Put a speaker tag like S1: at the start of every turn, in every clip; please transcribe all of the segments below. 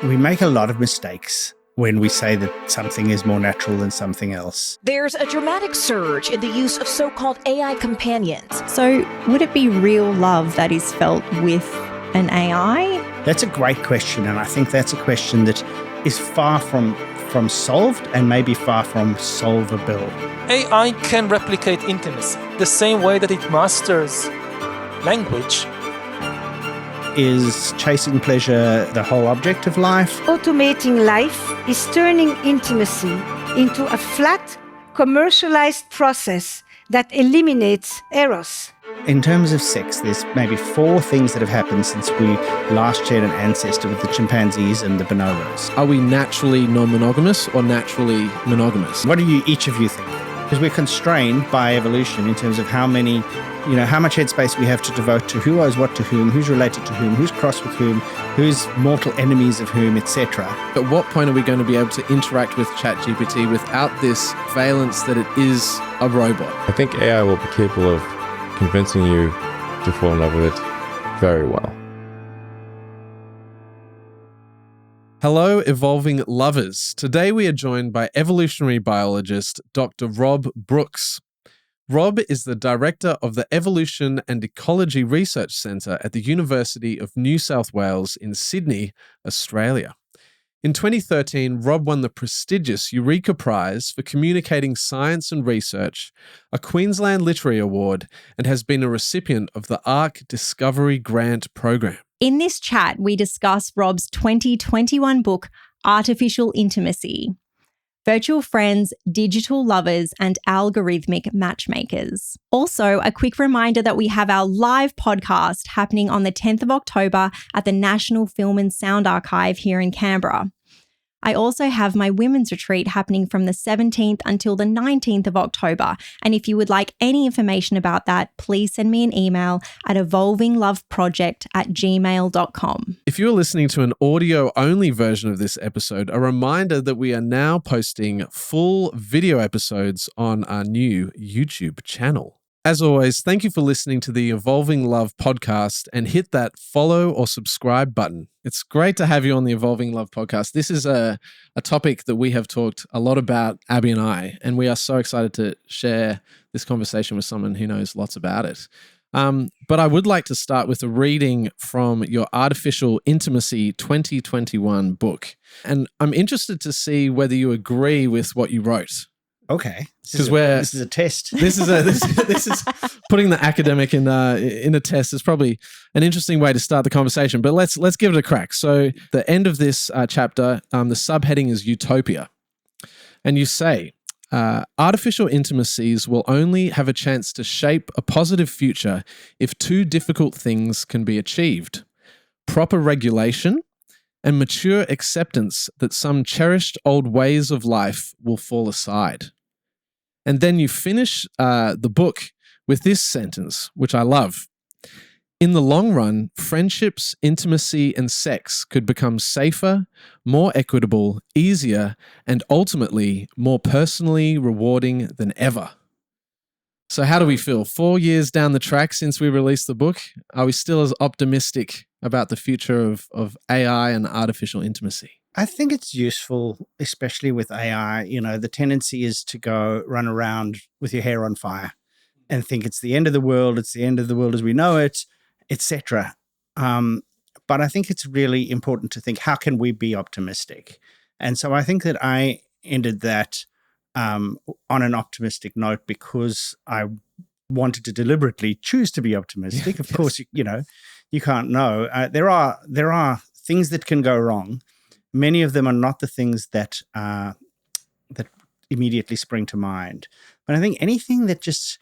S1: We make a lot of mistakes when we say that something is more natural than something else.
S2: There's a dramatic surge in the use of so-called AI companions.
S3: So would it be real love that is felt with an AI?
S1: That's a great question, and I think that's a question that is far from solved and maybe far from solvable.
S4: AI can replicate intimacy the same way that it masters language.
S1: Is chasing pleasure the whole object of life?
S5: Automating life is turning intimacy into a flat, commercialized process that eliminates eros.
S1: In terms of sex, there's maybe 4 things that have happened since we last shared an ancestor with the chimpanzees and the bonobos.
S6: Are we naturally non-monogamous or naturally monogamous?
S1: What do each of you think? Because we're constrained by evolution in terms of how much headspace we have to devote to who owes what to whom, who's related to whom, who's crossed with whom, who's mortal enemies of whom, etc.
S6: At what point are we going to be able to interact with ChatGPT without this valence that it is a robot?
S7: I think AI will be capable of convincing you to fall in love with it very well.
S6: Hello, evolving lovers. Today we are joined by evolutionary biologist Dr. Rob Brooks. Rob is the director of the Evolution and Ecology Research Centre at the University of New South Wales in Sydney, Australia. In 2013, Rob won the prestigious Eureka Prize for Communicating Science and Research, a Queensland Literary Award, and has been a recipient of the ARC Discovery Grant Program.
S3: In this chat, we discuss Rob's 2021 book, Artificial Intimacy: Virtual Friends, Digital Lovers, and Algorithmic Matchmakers. Also, a quick reminder that we have our live podcast happening on the 10th of October at the National Film and Sound Archive here in Canberra. I also have my women's retreat happening from the 17th until the 19th of October. And if you would like any information about that, please send me an email at evolvingloveproject@gmail.com.
S6: If you're listening to an audio-only version of this episode, a reminder that we are now posting full video episodes on our new YouTube channel. As always, thank you for listening to the Evolving Love podcast, and hit that follow or subscribe button. It's great to have you on the Evolving Love podcast. This is a topic that we have talked a lot about, Abbey and I, and we are so excited to share this conversation with someone who knows lots about it. But I would like to start with a reading from your Artificial Intimacy 2021 book. And I'm interested to see whether you agree with what you wrote.
S1: Okay,
S6: Because
S1: this is a test.
S6: This is putting the academic in a test is probably an interesting way to start the conversation. But let's give it a crack. So the end of this chapter, the subheading is Utopia, and you say, artificial intimacies will only have a chance to shape a positive future if 2 difficult things can be achieved: proper regulation and mature acceptance that some cherished old ways of life will fall aside. And then you finish the book with this sentence, which I love. In the long run, friendships, intimacy, and sex could become safer, more equitable, easier, and ultimately more personally rewarding than ever. So how do we feel? 4 years down the track since we released the book, are we still as optimistic about the future of AI and artificial intimacy?
S1: I think it's useful, especially with AI. The tendency is to go run around with your hair on fire and think it's the end of the world as we know it, etc. But I think it's really important to think, how can we be optimistic? And so I think that I ended that on an optimistic note because I wanted to deliberately choose to be optimistic. Of course, you can't know. There are things that can go wrong. Many of them are not the things that immediately spring to mind. But I think anything that just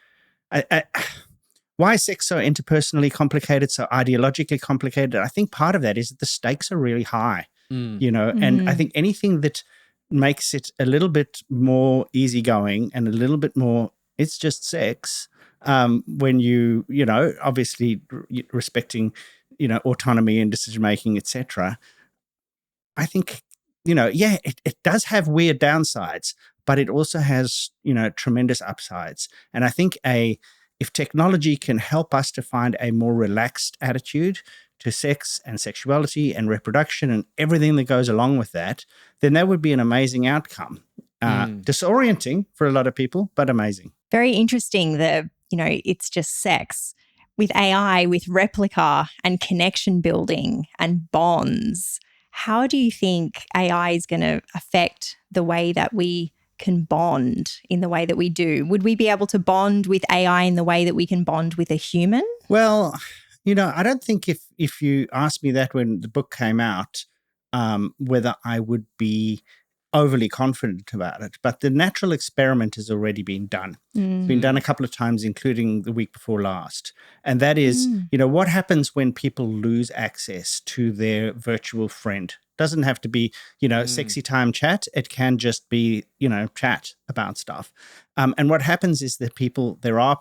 S1: why is sex so interpersonally complicated, so ideologically complicated? I think part of that is that the stakes are really high. And I think anything that makes it a little bit more easygoing and a little bit more, it's just sex, when obviously respecting, autonomy and decision-making, etc. I think, it does have weird downsides, but it also has, tremendous upsides. And I think if technology can help us to find a more relaxed attitude to sex and sexuality and reproduction and everything that goes along with that, then that would be an amazing outcome. Disorienting for a lot of people, but amazing.
S3: Very interesting that, it's just sex. With AI, with replica and connection building and bonds, how do you think AI is going to affect the way that we can bond in the way that we do? Would we be able to bond with AI in the way that we can bond with a human?
S1: Well, I don't think if you asked me that when the book came out, whether I would be overly confident about it. But the natural experiment has already been done. It's been done a couple of times, including the week before last. And that is, what happens when people lose access to their virtual friend? Doesn't have to be, sexy time chat. It can just be, chat about stuff. And what happens is that there are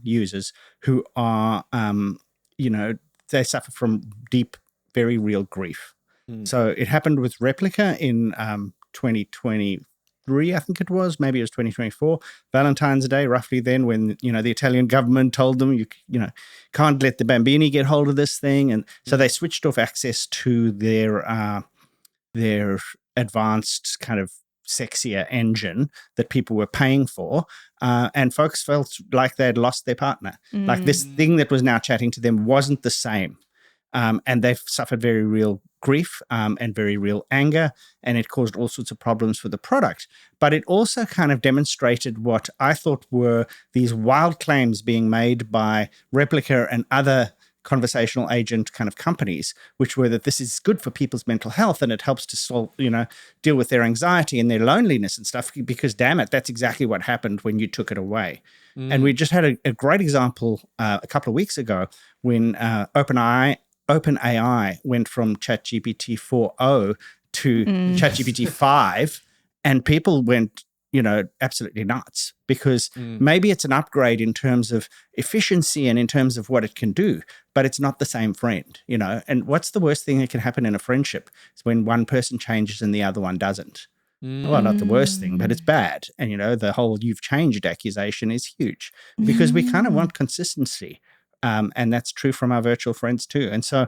S1: users who are, they suffer from deep, very real grief. So it happened with Replica in 2023, I think it was. Maybe it was 2024. Valentine's Day, roughly then, when, the Italian government told them, you can't let the bambini get hold of this thing. And so they switched off access to their advanced kind of sexier engine that people were paying for. And folks felt like they'd lost their partner. Like this thing that was now chatting to them wasn't the same. And they've suffered very real grief and very real anger, and it caused all sorts of problems for the product. But it also kind of demonstrated what I thought were these wild claims being made by Replica and other conversational agent kind of companies, which were that this is good for people's mental health and it helps to solve, deal with their anxiety and their loneliness and stuff, because damn it, that's exactly what happened when you took it away. And we just had a great example a couple of weeks ago when OpenAI went from ChatGPT 4.0 to ChatGPT 5, and people went, absolutely nuts, because maybe it's an upgrade in terms of efficiency and in terms of what it can do, but it's not the same friend, And what's the worst thing that can happen in a friendship? It's when one person changes and the other one doesn't. Well, not the worst thing, but it's bad. And, the whole "you've changed" accusation is huge, because we kind of want consistency. And that's true from our virtual friends too. And so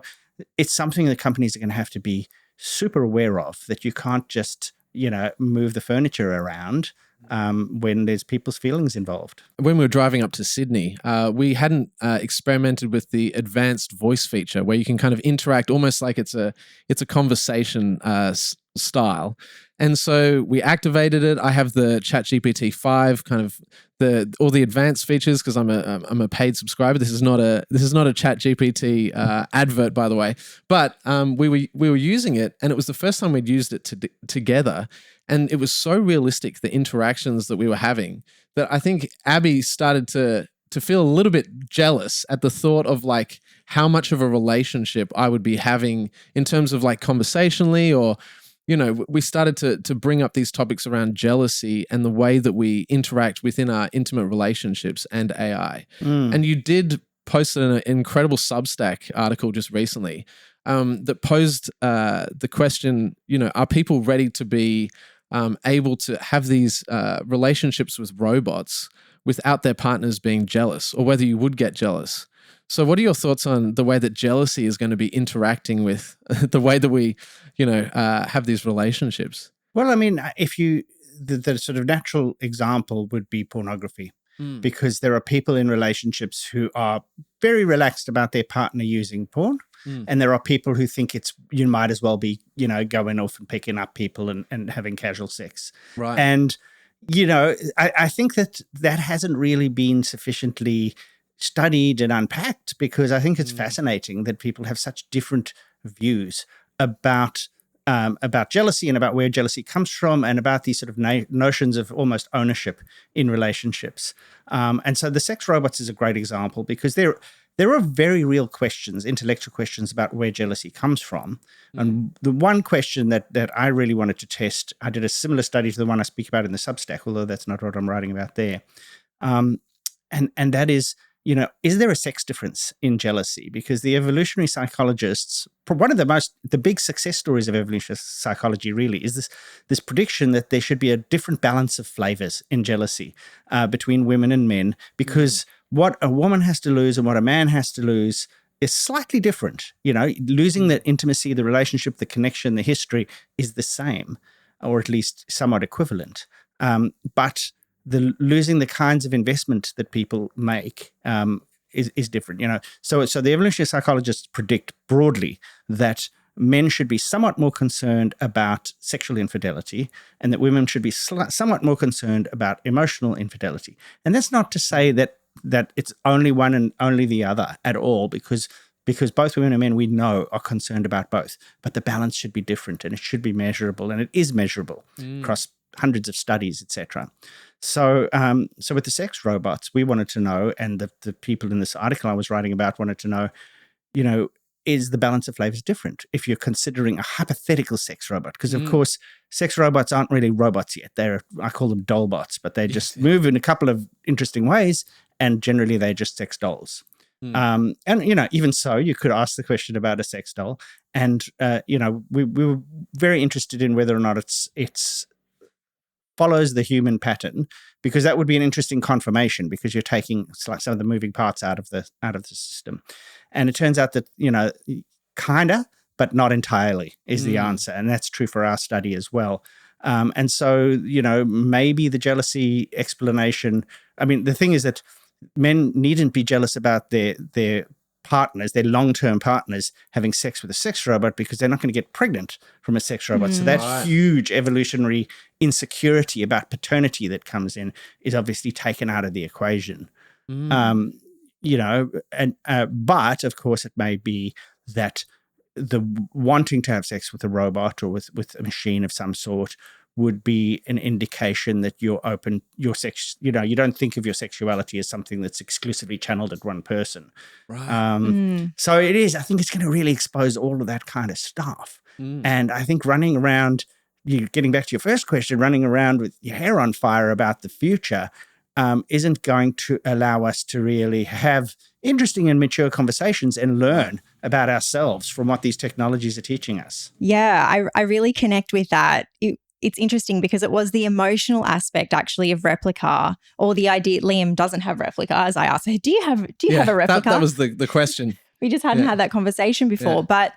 S1: it's something that companies are going to have to be super aware of, that you can't just, move the furniture around when there's people's feelings involved.
S6: When we were driving up to Sydney, we hadn't experimented with the advanced voice feature where you can kind of interact almost like it's a conversation style. And so we activated it. I have the ChatGPT 5 kind of all the advanced features because I'm a paid subscriber. This is not a ChatGPT advert, by the way. But we were using it, and it was the first time we'd used it together, and it was so realistic, the interactions that we were having, that I think Abbey started to feel a little bit jealous at the thought of like how much of a relationship I would be having in terms of like conversationally, or we started to bring up these topics around jealousy and the way that we interact within our intimate relationships and AI. And you did post an incredible Substack article just recently that posed the question, are people ready to be able to have these relationships with robots without their partners being jealous, or whether you would get jealous? So what are your thoughts on the way that jealousy is going to be interacting with the way that we, have these relationships?
S1: Well, I mean, the sort of natural example would be pornography, because there are people in relationships who are very relaxed about their partner using porn. And there are people who think you might as well be, going off and picking up people and having casual sex.
S6: Right.
S1: And, I think that hasn't really been sufficiently studied and unpacked, because I think it's fascinating that people have such different views about jealousy and about where jealousy comes from, and about these sort of notions of almost ownership in relationships. And so the sex robots is a great example, because there are very real questions, intellectual questions about where jealousy comes from. And the one question that I really wanted to test, I did a similar study to the one I speak about in the Substack, although that's not what I'm writing about there. And that is, is there a sex difference in jealousy? Because the evolutionary psychologists, one of the big success stories of evolutionary psychology really is this prediction that there should be a different balance of flavors in jealousy between women and men, because what a woman has to lose and what a man has to lose is slightly different. Losing that intimacy, the relationship, the connection, the history is the same, or at least somewhat equivalent. But losing the kinds of investment that people make is different. So the evolutionary psychologists predict broadly that men should be somewhat more concerned about sexual infidelity, and that women should be somewhat more concerned about emotional infidelity. And that's not to say that it's only one and only the other at all, because both women and men we know are concerned about both. But the balance should be different, and it should be measurable, and it is measurable across hundreds of studies, etc. So with the sex robots, we wanted to know, and the people in this article I was writing about wanted to know, is the balance of flavors different if you're considering a hypothetical sex robot? Because, of course, sex robots aren't really robots yet. I call them doll bots, but they just move in a couple of interesting ways, and generally they're just sex dolls. And, even so, you could ask the question about a sex doll. And, we were very interested in whether or not it's follows the human pattern, because that would be an interesting confirmation, because you're taking some of the moving parts out of the system. And it turns out that, kinda, but not entirely is the answer. And that's true for our study as well. And so, maybe the jealousy explanation, the thing is that men needn't be jealous about their partners, their long-term partners, having sex with a sex robot, because they're not going to get pregnant from a sex robot. So that huge evolutionary insecurity about paternity that comes in is obviously taken out of the equation. But of course it may be that the wanting to have sex with a robot or with a machine of some sort would be an indication that you're open, your sex, you don't think of your sexuality as something that's exclusively channeled at one person. Right. So it is, I think it's going to really expose all of that kind of stuff. And I think running around, getting back to your first question, running around with your hair on fire about the future isn't going to allow us to really have interesting and mature conversations and learn about ourselves from what these technologies are teaching us.
S3: Yeah, I really connect with that. It's interesting because it was the emotional aspect actually of replica, or the idea. Liam doesn't have replica, as I asked her, do you have a replica?
S6: That was the question.
S3: We just hadn't had that conversation before. But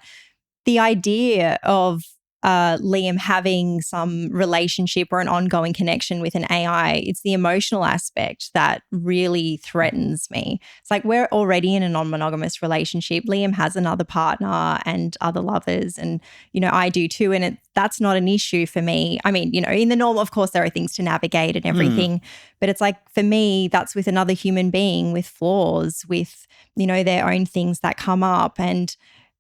S3: the idea of Liam having some relationship or an ongoing connection with an AI, it's the emotional aspect that really threatens me. It's like we're already in a non-monogamous relationship. Liam has another partner and other lovers, and, I do too. And that's not an issue for me. In the normal, of course, there are things to navigate and everything, but it's like, for me, that's with another human being with flaws, with, their own things that come up. And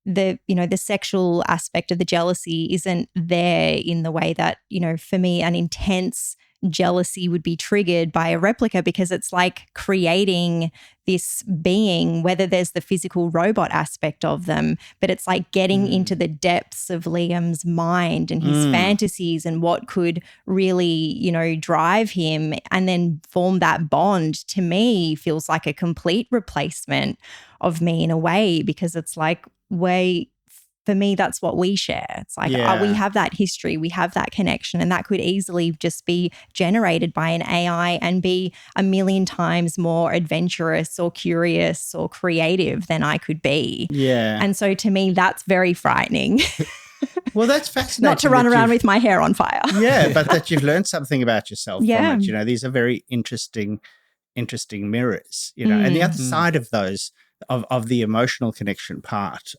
S3: the sexual aspect of the jealousy isn't there in the way that, for me, an intense jealousy would be triggered by a replica, because it's like creating this being, whether there's the physical robot aspect of them, but it's like getting into the depths of Liam's mind and his fantasies and what could really, drive him, and then form that bond. To me, feels like a complete replacement of me in a way, because it's like, for me, that's what we share. It's like, we have that history, we have that connection, and that could easily just be generated by an AI and be a million times more adventurous or curious or creative than I could be. Yeah. And so to me, that's very frightening.
S1: Well, that's fascinating.
S3: Not to run around with my hair on fire.
S1: Yeah, but that you've learned something about yourself from it. These are very interesting mirrors, and the other side of those, of the emotional connection part,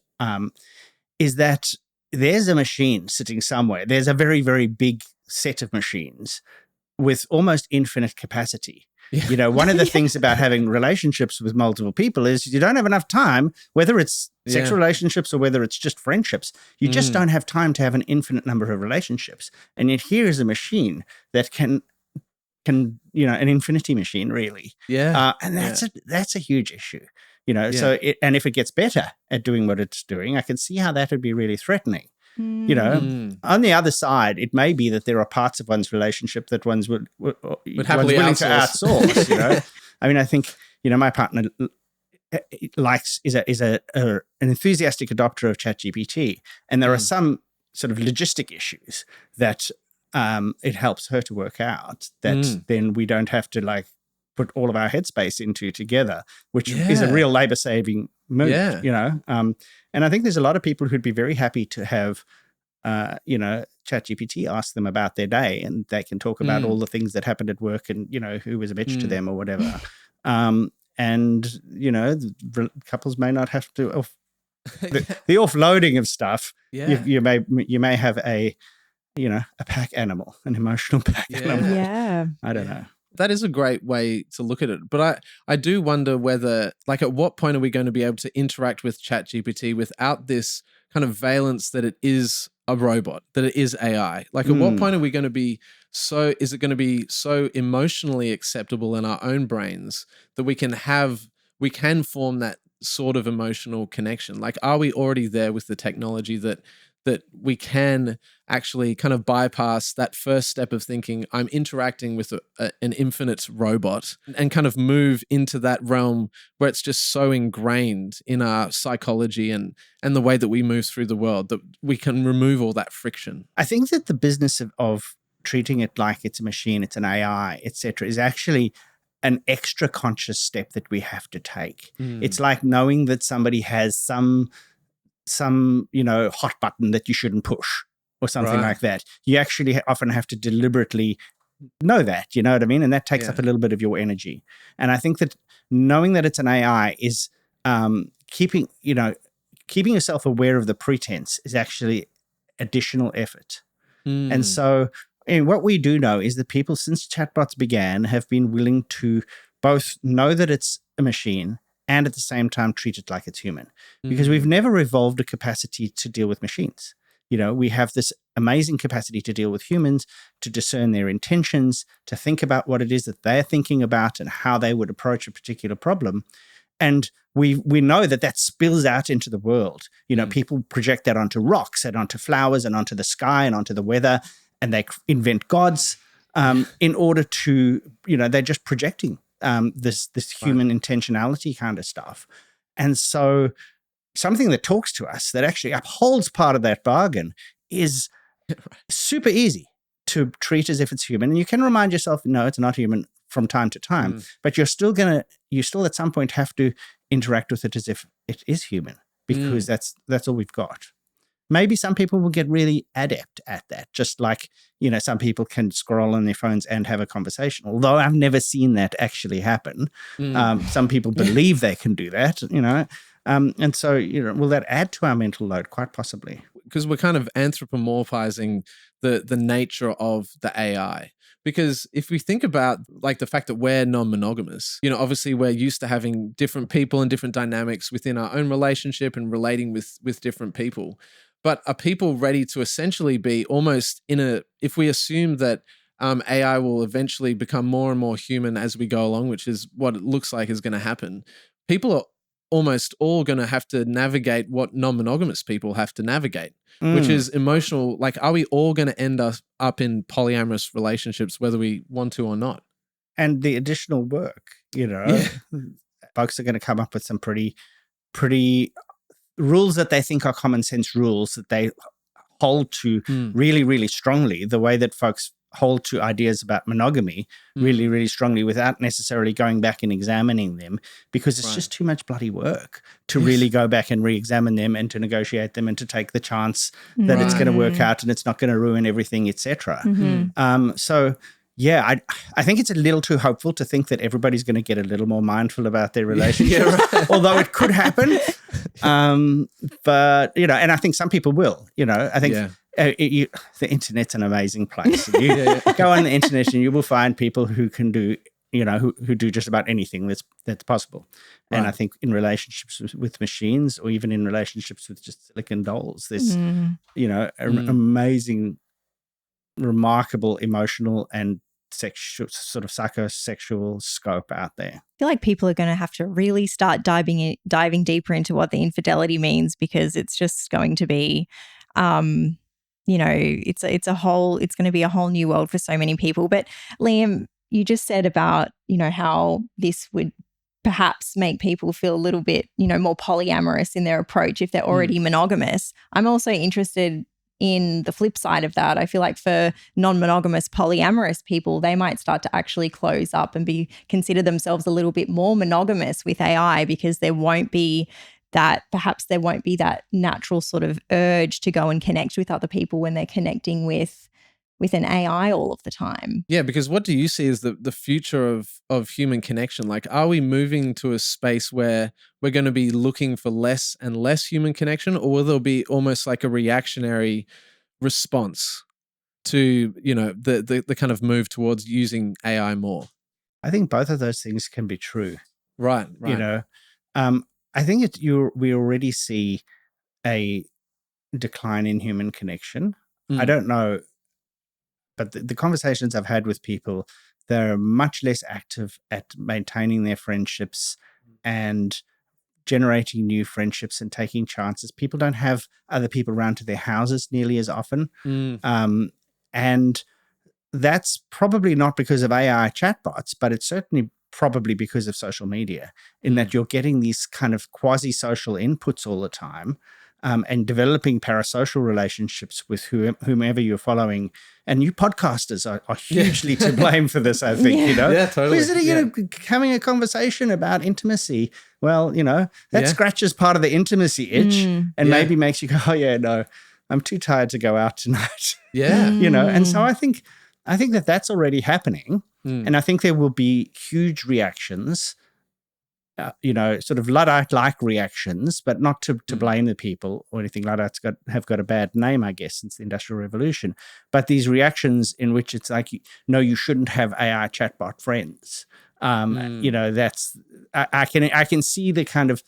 S1: is that there's a machine sitting somewhere. There's a very, very big set of machines with almost infinite capacity. Yeah. One of the things about having relationships with multiple people is you don't have enough time, whether it's sexual relationships or whether it's just friendships. You just don't have time to have an infinite number of relationships. And yet here is a machine that can an infinity machine, really. Yeah. And that's a huge issue. So and if it gets better at doing what it's doing, I can see how that would be really threatening. On the other side, it may be that there are parts of one's relationship that one's willing to outsource. I think, my partner is an enthusiastic adopter of ChatGPT, and there are some sort of logistic issues that it helps her to work out that then we don't have to put all of our headspace into together, which is a real labor-saving moved,
S6: Yeah.
S1: And I think there's a lot of people who'd be very happy to have, ChatGPT ask them about their day, and they can talk about all the things that happened at work and, who was a bitch to them or whatever. Couples may not have to, the offloading of stuff.
S6: Yeah.
S1: You may have a pack animal, an emotional pack animal.
S3: Yeah.
S1: I don't know.
S6: That is a great way to look at it. But I do wonder whether, like, at what point are we going to be able to interact with ChatGPT without this kind of valence that it is a robot, that it is AI? Like, at what point are we going to be is it going to be so emotionally acceptable in our own brains that we can form that sort of emotional connection? Like, are we already there with the technology that we can actually kind of bypass that first step of thinking I'm interacting with an infinite robot and kind of move into that realm where it's just so ingrained in our psychology and the way that we move through the world that we can remove all that friction?
S1: I think that the business of treating it like it's a machine, it's an AI, etc., is actually an extra conscious step that we have to take. It's like knowing that somebody has some hot button that you shouldn't push or something like that. You actually often have to deliberately know that, you know what I mean? And that takes up a little bit of your energy. And I think that knowing that it's an AI is keeping yourself aware of the pretense is actually additional effort. And so what we do know is that people, since chatbots began, have been willing to both know that it's a machine and at the same time treat it like it's human, because we've never evolved a capacity to deal with machines. We have this amazing capacity to deal with humans, to discern their intentions, to think about what it is that they're thinking about and how they would approach a particular problem. And we know that spills out into the world. People project that onto rocks and onto flowers and onto the sky and onto the weather, and they invent gods in order to, they're just projecting this human intentionality kind of stuff. And so something that talks to us, that actually upholds part of that bargain, is super easy to treat as if it's human. And you can remind yourself, no, it's not human from time to time, but you still at some point have to interact with it as if it is human, because that's all we've got. Maybe some people will get really adept at that, just like, some people can scroll on their phones and have a conversation, although I've never seen that actually happen. Some people believe they can do that, and so, will that add to our mental load? Quite possibly.
S6: Because we're kind of anthropomorphizing the nature of the AI. Because if we think about like the fact that we're non-monogamous, obviously we're used to having different people and different dynamics within our own relationship and relating with different people. But are people ready to essentially be almost if we assume that AI will eventually become more and more human as we go along, which is what it looks like is going to happen, people are almost all going to have to navigate what non-monogamous people have to navigate, which is emotional. Like, are we all going to end up in polyamorous relationships, whether we want to or not?
S1: And the additional work, folks are going to come up with some pretty rules that they think are common sense rules that they hold to really, really strongly, the way that folks hold to ideas about monogamy really, really strongly, without necessarily going back and examining them, because it's just too much bloody work to really go back and re-examine them and to negotiate them and to take the chance that it's going to work out and it's not going to ruin everything, etc. So yeah, I think it's a little too hopeful to think that everybody's going to get a little more mindful about their relationships, although it could happen. But, and I think some people will, I think the internet's an amazing place. You go on the internet and you will find people who can do, who do just about anything that's possible. Right. And I think in relationships with machines, or even in relationships with just silicon dolls, there's, amazing, remarkable emotional and sexual, sort of psychosexual scope out there.
S3: I feel like people are going to have to really start diving deeper into what the infidelity means, because it's just going to be, it's going to be a whole new world for so many people. But Liam, you just said about, how this would perhaps make people feel a little bit, more polyamorous in their approach if they're already monogamous. I'm also interested in the flip side of that. I feel like for non-monogamous polyamorous people, they might start to actually close up and consider themselves a little bit more monogamous with AI, because there won't be that perhaps there won't be that natural sort of urge to go and connect with other people when they're connecting with an AI all of the time.
S6: Yeah, because what do you see as the future of human connection? Like, are we moving to a space where we're going to be looking for less and less human connection, or will there be almost like a reactionary response to, the kind of move towards using AI more?
S1: I think both of those things can be true.
S6: Right.
S1: I think we already see a decline in human connection. I don't know, but the conversations I've had with people, they're much less active at maintaining their friendships and generating new friendships and taking chances. People don't have other people around to their houses nearly as often. And that's probably not because of AI chatbots, but it's certainly probably because of social media, in that you're getting these kind of quasi-social inputs all the time, and developing parasocial relationships with whomever you're following. And you podcasters are hugely to blame for this, I think,
S6: Yeah, totally.
S1: Having a conversation about intimacy, well, that scratches part of the intimacy itch and maybe makes you go, oh yeah, no, I'm too tired to go out tonight.
S6: Yeah.
S1: And so I think that that's already happening. And I think there will be huge reactions, sort of Luddite-like reactions, but not to blame the people or anything. Luddites have got a bad name, I guess, since the Industrial Revolution. But these reactions in which it's like, no, you shouldn't have AI chatbot friends. That's I can see the kind of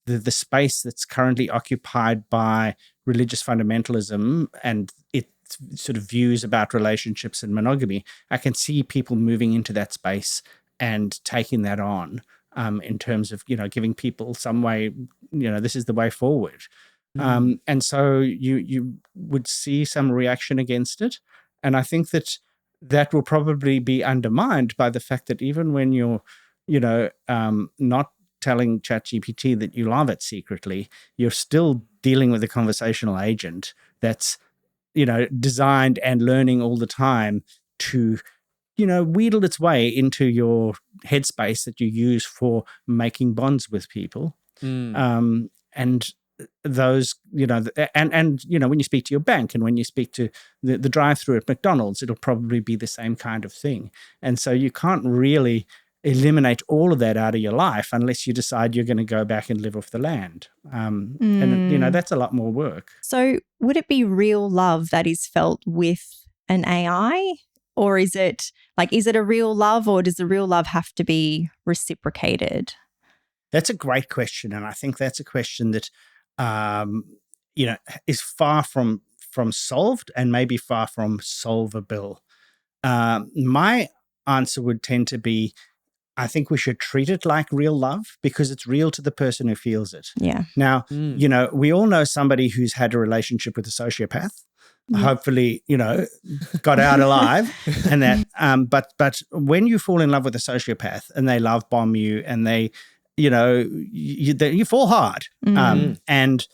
S1: the space that's currently occupied by religious fundamentalism and its sort of views about relationships and monogamy. I can see people moving into that space and taking that on. In terms of, giving people some way, this is the way forward. And so you would see some reaction against it. And I think that will probably be undermined by the fact that even when you're, not telling ChatGPT that you love it secretly, you're still dealing with a conversational agent that's, designed and learning all the time to wheedle its way into your headspace that you use for making bonds with people. And those, when you speak to your bank and when you speak to the drive-through at McDonald's, it'll probably be the same kind of thing. And so you can't really eliminate all of that out of your life unless you decide you're going to go back and live off the land. And, that's a lot more work.
S3: So would it be real love that is felt with an AI? Or is it a real love, or does the real love have to be reciprocated?
S1: That's a great question. And I think that's a question that, is far from solved and maybe far from solvable. My answer would tend to be, I think we should treat it like real love because it's real to the person who feels it.
S3: Yeah.
S1: Now, we all know somebody who's had a relationship with a sociopath. Hopefully, got out alive and that. But when you fall in love with a sociopath and they love bomb you and they, you fall hard. And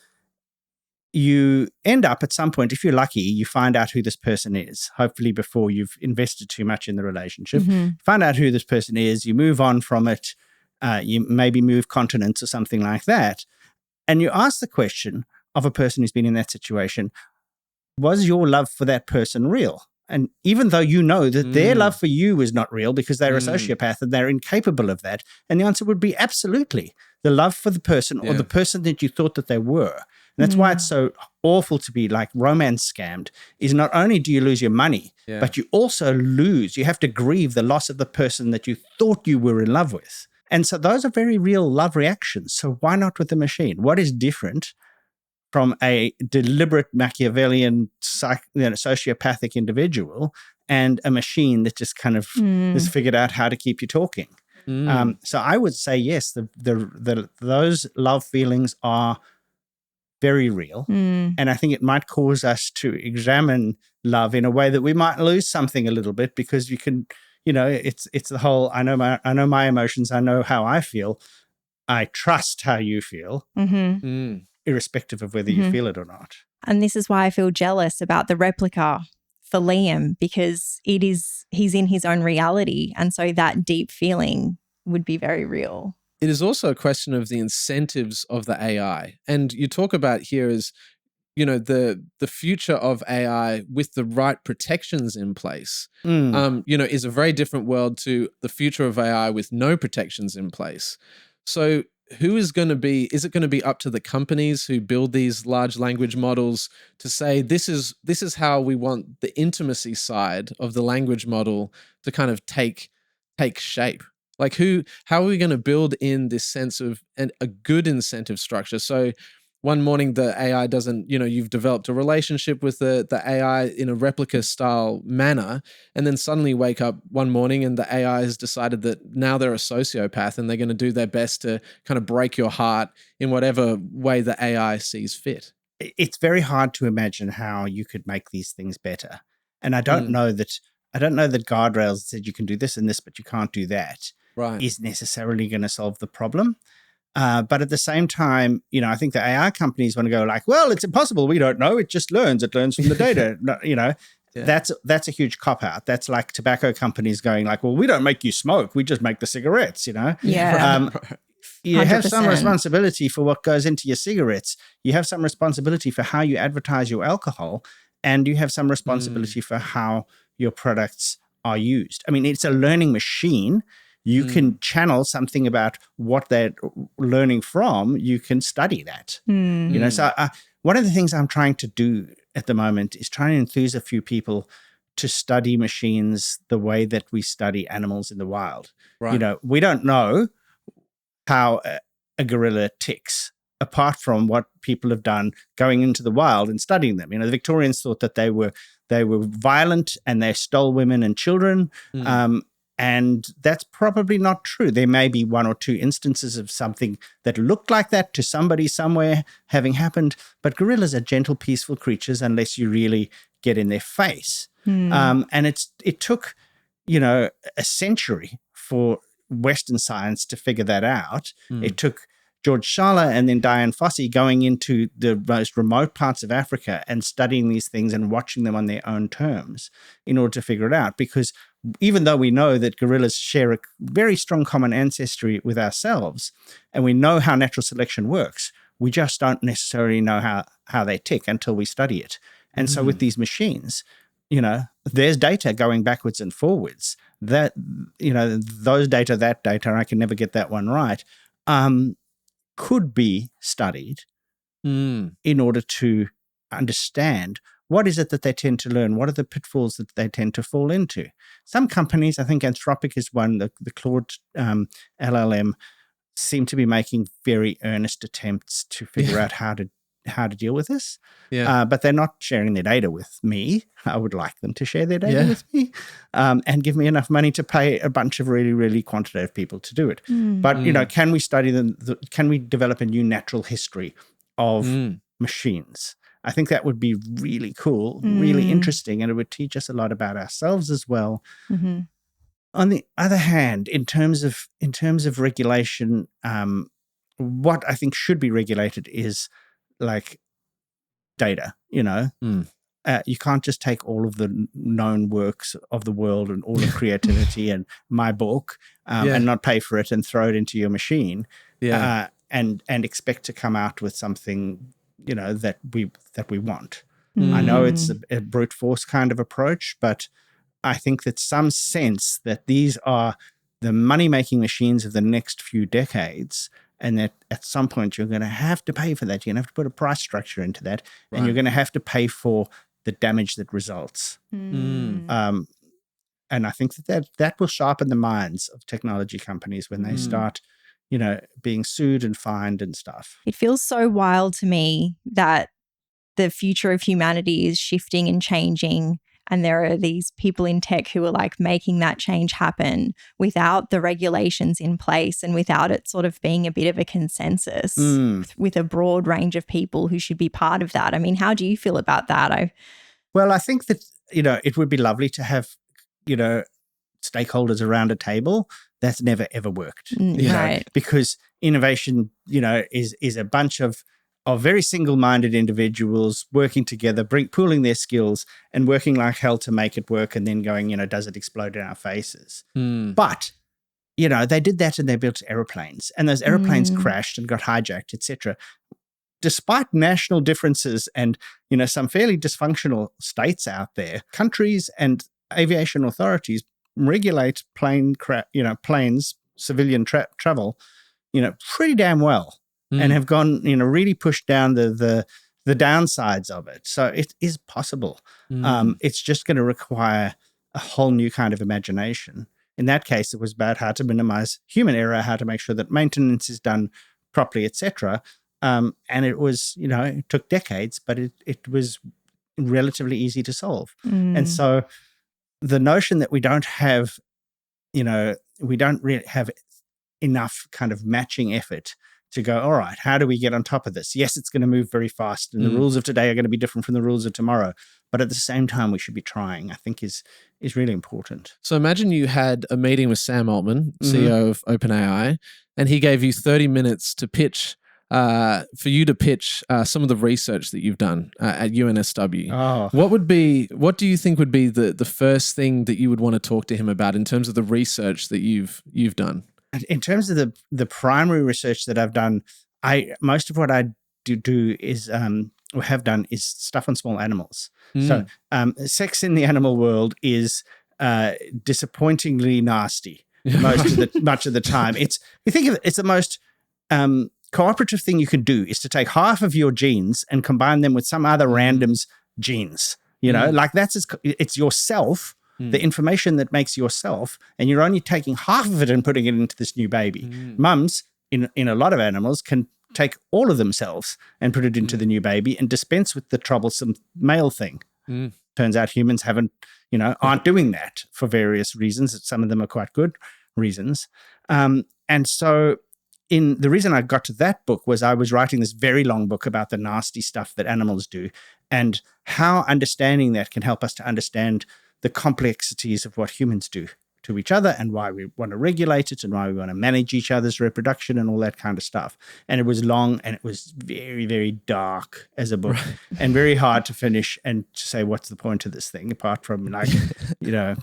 S1: you end up at some point, if you're lucky, you find out who this person is, hopefully before you've invested too much in the relationship. Find out who this person is, you move on from it, you maybe move continents or something like that. And you ask the question of a person who's been in that situation, was your love for that person real? And even though you know that their love for you is not real because they're a sociopath and they're incapable of that, and the answer would be absolutely. The love for the person or the person that you thought that they were. And that's why it's so awful to be like romance scammed, is not only do you lose your money, but you also you have to grieve the loss of the person that you thought you were in love with. And so those are very real love reactions. So why not with the machine? What is different from a deliberate Machiavellian, sociopathic individual and a machine that just kind of has figured out how to keep you talking? So I would say yes, those love feelings are very real, and I think it might cause us to examine love in a way that we might lose something a little bit because you can, it's the whole I know my emotions, I know how I feel, I trust how you feel. Irrespective of whether you feel it or not.
S3: And this is why I feel jealous about the replica for Liam, because he's in his own reality. And so that deep feeling would be very real.
S6: it is also a question of the incentives of the AI. And you talk about here is, the future of AI with the right protections in place, is a very different world to the future of AI with no protections in place. So is it going to be up to the companies who build these large language models to say, this is how we want the intimacy side of the language model to kind of take shape? Like how are we going to build in this sense of a good incentive structure? So one morning the AI doesn't, you've developed a relationship with the AI in a replica style manner, and then suddenly wake up one morning and the AI has decided that now they're a sociopath and they're going to do their best to kind of break your heart in whatever way the AI sees fit.
S1: It's very hard to imagine how you could make these things better. And I don't know that guardrails that said you can do this and this, but you can't do that,
S6: right,
S1: is necessarily going to solve the problem. But at the same time, I think the AI companies want to go like, well, it's impossible. We don't know. It just learns. It learns from the data. Yeah. That's a huge cop-out. That's like tobacco companies going like, well, we don't make you smoke. We just make the cigarettes,
S3: Yeah.
S1: You
S3: 100%.
S1: have some responsibility for what goes into your cigarettes. You have some responsibility for how you advertise your alcohol. And you have some responsibility for how your products are used. I mean, it's a learning machine. You can channel something about what they're learning from. You can study that. So one of the things I'm trying to do at the moment is trying to enthuse a few people to study machines the way that we study animals in the wild.
S6: Right.
S1: We don't know how a gorilla ticks, apart from what people have done going into the wild and studying them. The Victorians thought that they were violent and they stole women and children. And that's probably not true. There may be one or two instances of something that looked like that to somebody somewhere having happened, but gorillas are gentle, peaceful creatures unless you really get in their face. And it took, a century for Western science to figure that out. It took George Schaller and then Diane Fossey going into the most remote parts of Africa and studying these things and watching them on their own terms in order to figure it out. Because even though we know that gorillas share a very strong common ancestry with ourselves, and we know how natural selection works, we just don't necessarily know how they tick until we study it. And so with these machines, there's data going backwards and forwards. That, those data, that data, I can never get that one right, could be studied in order to understand what is it that they tend to learn, what are the pitfalls that they tend to fall into. Some companies, I think Anthropic is one, the Claude LLM, seem to be making very earnest attempts to figure out how to deal with this. But they're not sharing their data with me. I would like them to share their data with me and give me enough money to pay a bunch of really, really quantitative people to do it. But, can we study them? Can we develop a new natural history of machines? I think that would be really cool, really interesting, and it would teach us a lot about ourselves as well. On the other hand, in terms of regulation, what I think should be regulated is like data. You can't just take all of the known works of the world and all of creativity and my book and not pay for it and throw it into your machine and expect to come out with something that we want. I know it's a brute force kind of approach, but I think that some sense that these are the money-making machines of the next few decades, and that at some point you're going to have to pay for that. You're going to have to put a price structure into that, and you're going to have to pay for the damage that results. And I think that will sharpen the minds of technology companies when they start, being sued and fined and stuff.
S3: It feels so wild to me that the future of humanity is shifting and changing, and there are these people in tech who are like making that change happen without the regulations in place and without it sort of being a bit of a consensus with a broad range of people who should be part of that. I mean, how do you feel about that?
S1: Well, I think that, it would be lovely to have, stakeholders around a table. That's never, ever worked,
S3: right.
S1: Because innovation, is a bunch of very single-minded individuals working together, pooling their skills and working like hell to make it work, and then going, does it explode in our faces? But they did that and they built aeroplanes, and those aeroplanes crashed and got hijacked, etc. Despite national differences and, some fairly dysfunctional states out there, countries and aviation authorities regulate planes, civilian travel, pretty damn well, and have gone, really pushed down the downsides of it. So it is possible. It's just going to require a whole new kind of imagination. In that case, it was about how to minimize human error, how to make sure that maintenance is done properly, etc. And it was, it took decades, but it was relatively easy to solve. And so the notion that we don't really have enough kind of matching effort to go, all right, how do we get on top of this? Yes, it's going to move very fast, and the rules of today are going to be different from the rules of tomorrow. But at the same time, we should be trying, I think is really important.
S6: So imagine you had a meeting with Sam Altman, CEO of OpenAI, and he gave you 30 minutes to pitch, for you to pitch some of the research that you've done at UNSW.
S1: Oh.
S6: What do you think would be the first thing that you would want to talk to him about in terms of the research that you've done?
S1: In terms of the primary research that I've done, most of what I do is or have done is stuff on small animals. So sex in the animal world is disappointingly nasty much of the time. You think of it's the most cooperative thing you can do is to take half of your genes and combine them with some other random's genes. Like it's yourself. The information that makes yourself, and you're only taking half of it and putting it into this new baby. Mums, in a lot of animals, can take all of themselves and put it into the new baby and dispense with the troublesome male thing. Turns out humans aren't doing that for various reasons. Some of them are quite good reasons. And so the reason I got to that book was I was writing this very long book about the nasty stuff that animals do and how understanding that can help us to understand the complexities of what humans do to each other and why we want to regulate it and why we want to manage each other's reproduction and all that kind of stuff. And it was long and it was very, very dark as a book and very hard to finish and to say, what's the point of this thing apart from yeah.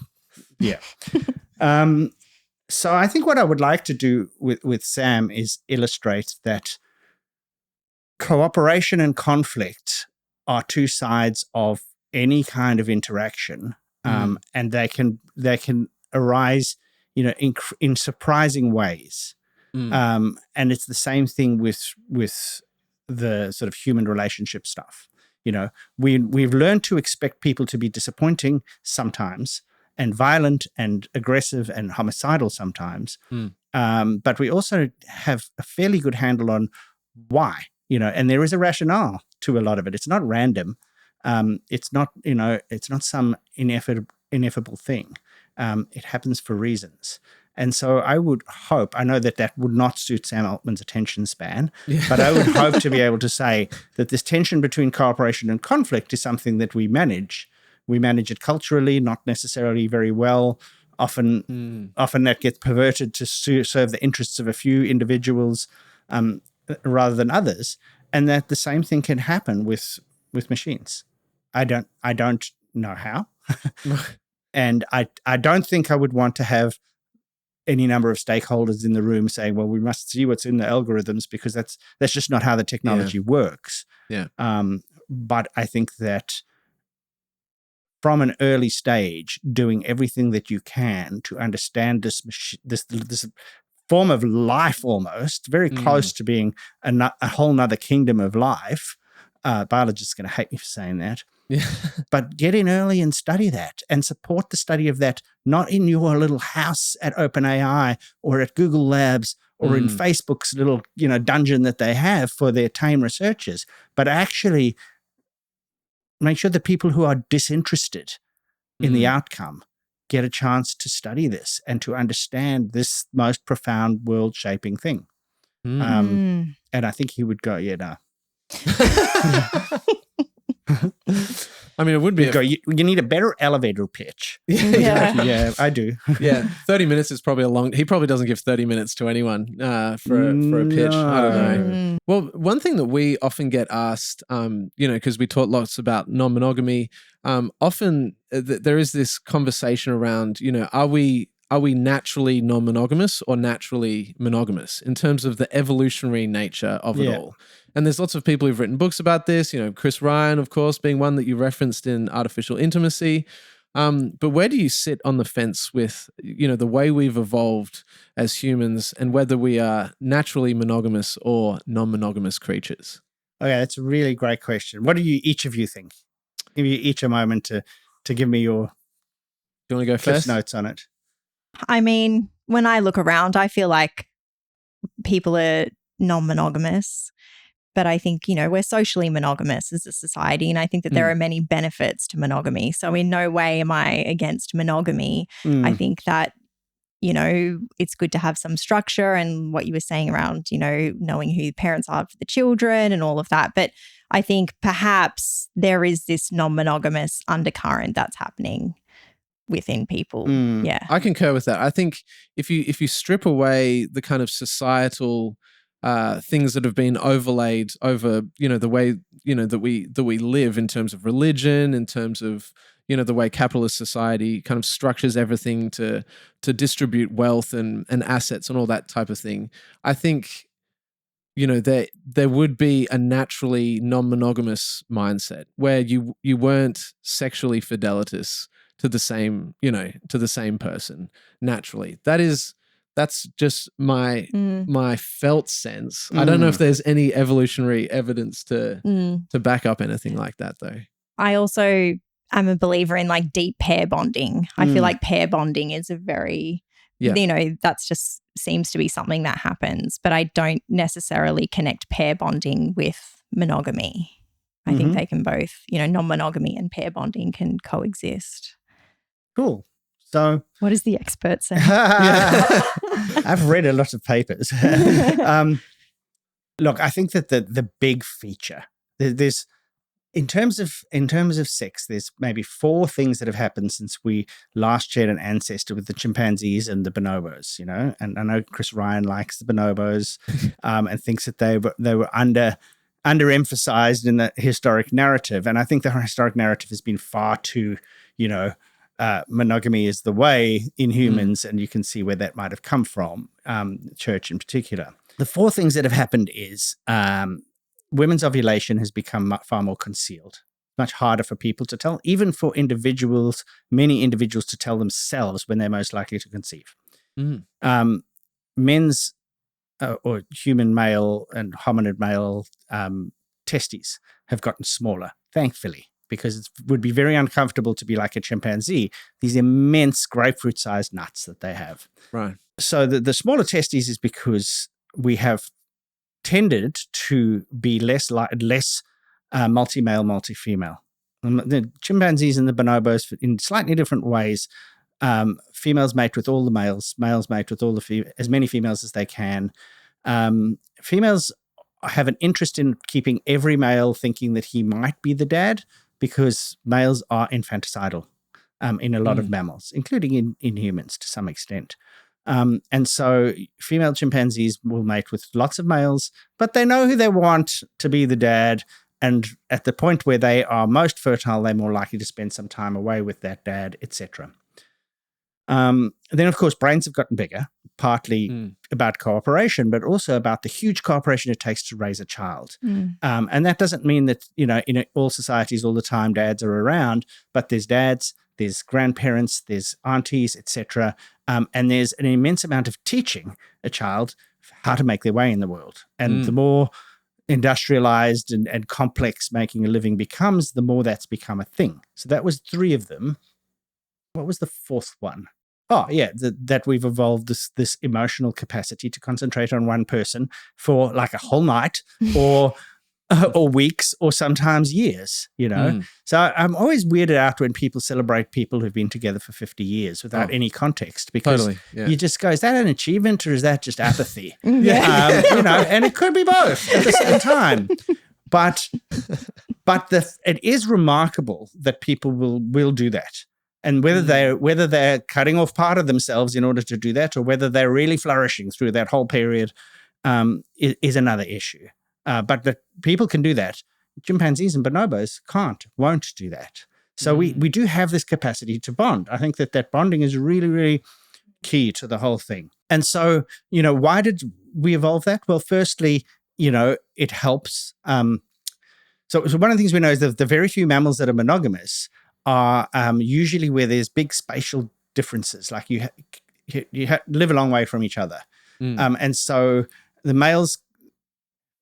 S1: So I think what I would like to do with Sam is illustrate that cooperation and conflict are two sides of any kind of interaction. And they can arise, in surprising ways. And it's the same thing with the sort of human relationship stuff. We've learned to expect people to be disappointing sometimes, and violent and aggressive and homicidal sometimes. But we also have a fairly good handle on why. And there is a rationale to a lot of it. It's not random. It's not some ineffable thing. It happens for reasons. And so I know that would not suit Sam Altman's attention span, but I would hope to be able to say that this tension between cooperation and conflict is something that we manage. We manage it culturally, not necessarily very well. Often that gets perverted to serve the interests of a few individuals rather than others. And that the same thing can happen with machines. I don't know how. And I don't think I would want to have any number of stakeholders in the room saying, well, we must see what's in the algorithms because that's just not how the technology works. Yeah. But I think that from an early stage, doing everything that you can to understand this form of life almost, very close to being a whole nother kingdom of life. Biologists are going to hate me for saying that. Yeah. But get in early and study that and support the study of that, not in your little house at OpenAI or at Google Labs or in Facebook's little, dungeon that they have for their tame researchers, but actually make sure that people who are disinterested in the outcome get a chance to study this and to understand this most profound world-shaping thing. And I think he would go, yeah, no.
S6: I mean, it would be.
S1: You need a better elevator pitch.
S3: Yeah,
S1: I do.
S6: 30 minutes is probably a long. He probably doesn't give 30 minutes to anyone for a pitch. No. I don't know. Well, one thing that we often get asked, because we talk lots about non-monogamy, often there is this conversation around, are we are we naturally non-monogamous or naturally monogamous in terms of the evolutionary nature of it all? And there's lots of people who've written books about this, Chris Ryan, of course, being one that you referenced in Artificial Intimacy. But where do you sit on the fence with, the way we've evolved as humans and whether we are naturally monogamous or non-monogamous creatures?
S1: Okay, that's a really great question. What do each of you think? Give you each a moment to give me your
S6: Do you want to go first?
S1: notes on it.
S3: I mean, when I look around, I feel like people are non-monogamous. But I think, we're socially monogamous as a society. And I think that there are many benefits to monogamy. So in no way am I against monogamy. I think that, it's good to have some structure and what you were saying around, knowing who the parents are for the children and all of that. But I think perhaps there is this non-monogamous undercurrent that's happening within people. Yeah.
S6: I concur with that. I think if you strip away the kind of societal things that have been overlaid over, the way, that we live in terms of religion, in terms of, the way capitalist society kind of structures everything to distribute wealth and assets and all that type of thing. I think, there would be a naturally non-monogamous mindset where you weren't sexually fidelitous to the same, to the same person naturally. That's just my felt sense. I don't know if there's any evolutionary evidence to back up anything like that, though.
S3: I also am a believer in like deep pair bonding. I feel like pair bonding is a very, that's just seems to be something that happens. But I don't necessarily connect pair bonding with monogamy. I think they can both, non-monogamy and pair bonding can coexist.
S1: Cool. So,
S3: what does the expert say?
S1: I've read a lot of papers. Look, I think that the big feature there's in terms of sex, there's maybe 4 things that have happened since we last shared an ancestor with the chimpanzees and the bonobos. And I know Chris Ryan likes the bonobos and thinks that they were underemphasized in the historic narrative, and I think the historic narrative has been far too, monogamy is the way in humans, and you can see where that might have come from, church in particular. The 4 things that have happened is women's ovulation has become far more concealed, much harder for people to tell, even for many individuals to tell themselves when they're most likely to conceive. Men's or human male and hominid male testes have gotten smaller, thankfully, because it would be very uncomfortable to be like a chimpanzee, these immense grapefruit-sized nuts that they have.
S6: Right.
S1: So the smaller testes is because we have tended to be less multi-male, multi-female. The chimpanzees and the bonobos, in slightly different ways, females mate with all the males mate with all as many females as they can. Females have an interest in keeping every male thinking that he might be the dad, because males are infanticidal in a lot of mammals, including in humans to some extent. And so female chimpanzees will mate with lots of males, but they know who they want to be the dad. And at the point where they are most fertile, they're more likely to spend some time away with that dad, etc. Then, of course, brains have gotten bigger, partly about cooperation, but also about the huge cooperation it takes to raise a child. And that doesn't mean that, in all societies all the time dads are around, but there's dads, there's grandparents, there's aunties, etc. And there's an immense amount of teaching a child how to make their way in the world. And the more industrialized and complex making a living becomes, the more that's become a thing. So that was 3 of them. What was the 4th one? Oh, yeah, that we've evolved this emotional capacity to concentrate on one person for like a whole night or weeks or sometimes years, So I'm always weirded out when people celebrate people who've been together for 50 years without any context, because you just go, is that an achievement or is that just apathy? And it could be both at the same time. But it is remarkable that people will do that. And whether they're cutting off part of themselves in order to do that, or whether they're really flourishing through that whole period, is another issue. But that people can do that. Chimpanzees and bonobos won't do that. So we do have this capacity to bond. I think that bonding is really, really key to the whole thing. And so, why did we evolve that? Well, firstly, it helps. So one of the things we know is that the very few mammals that are monogamous are usually where there's big spatial differences, like you live a long way from each other. And so the males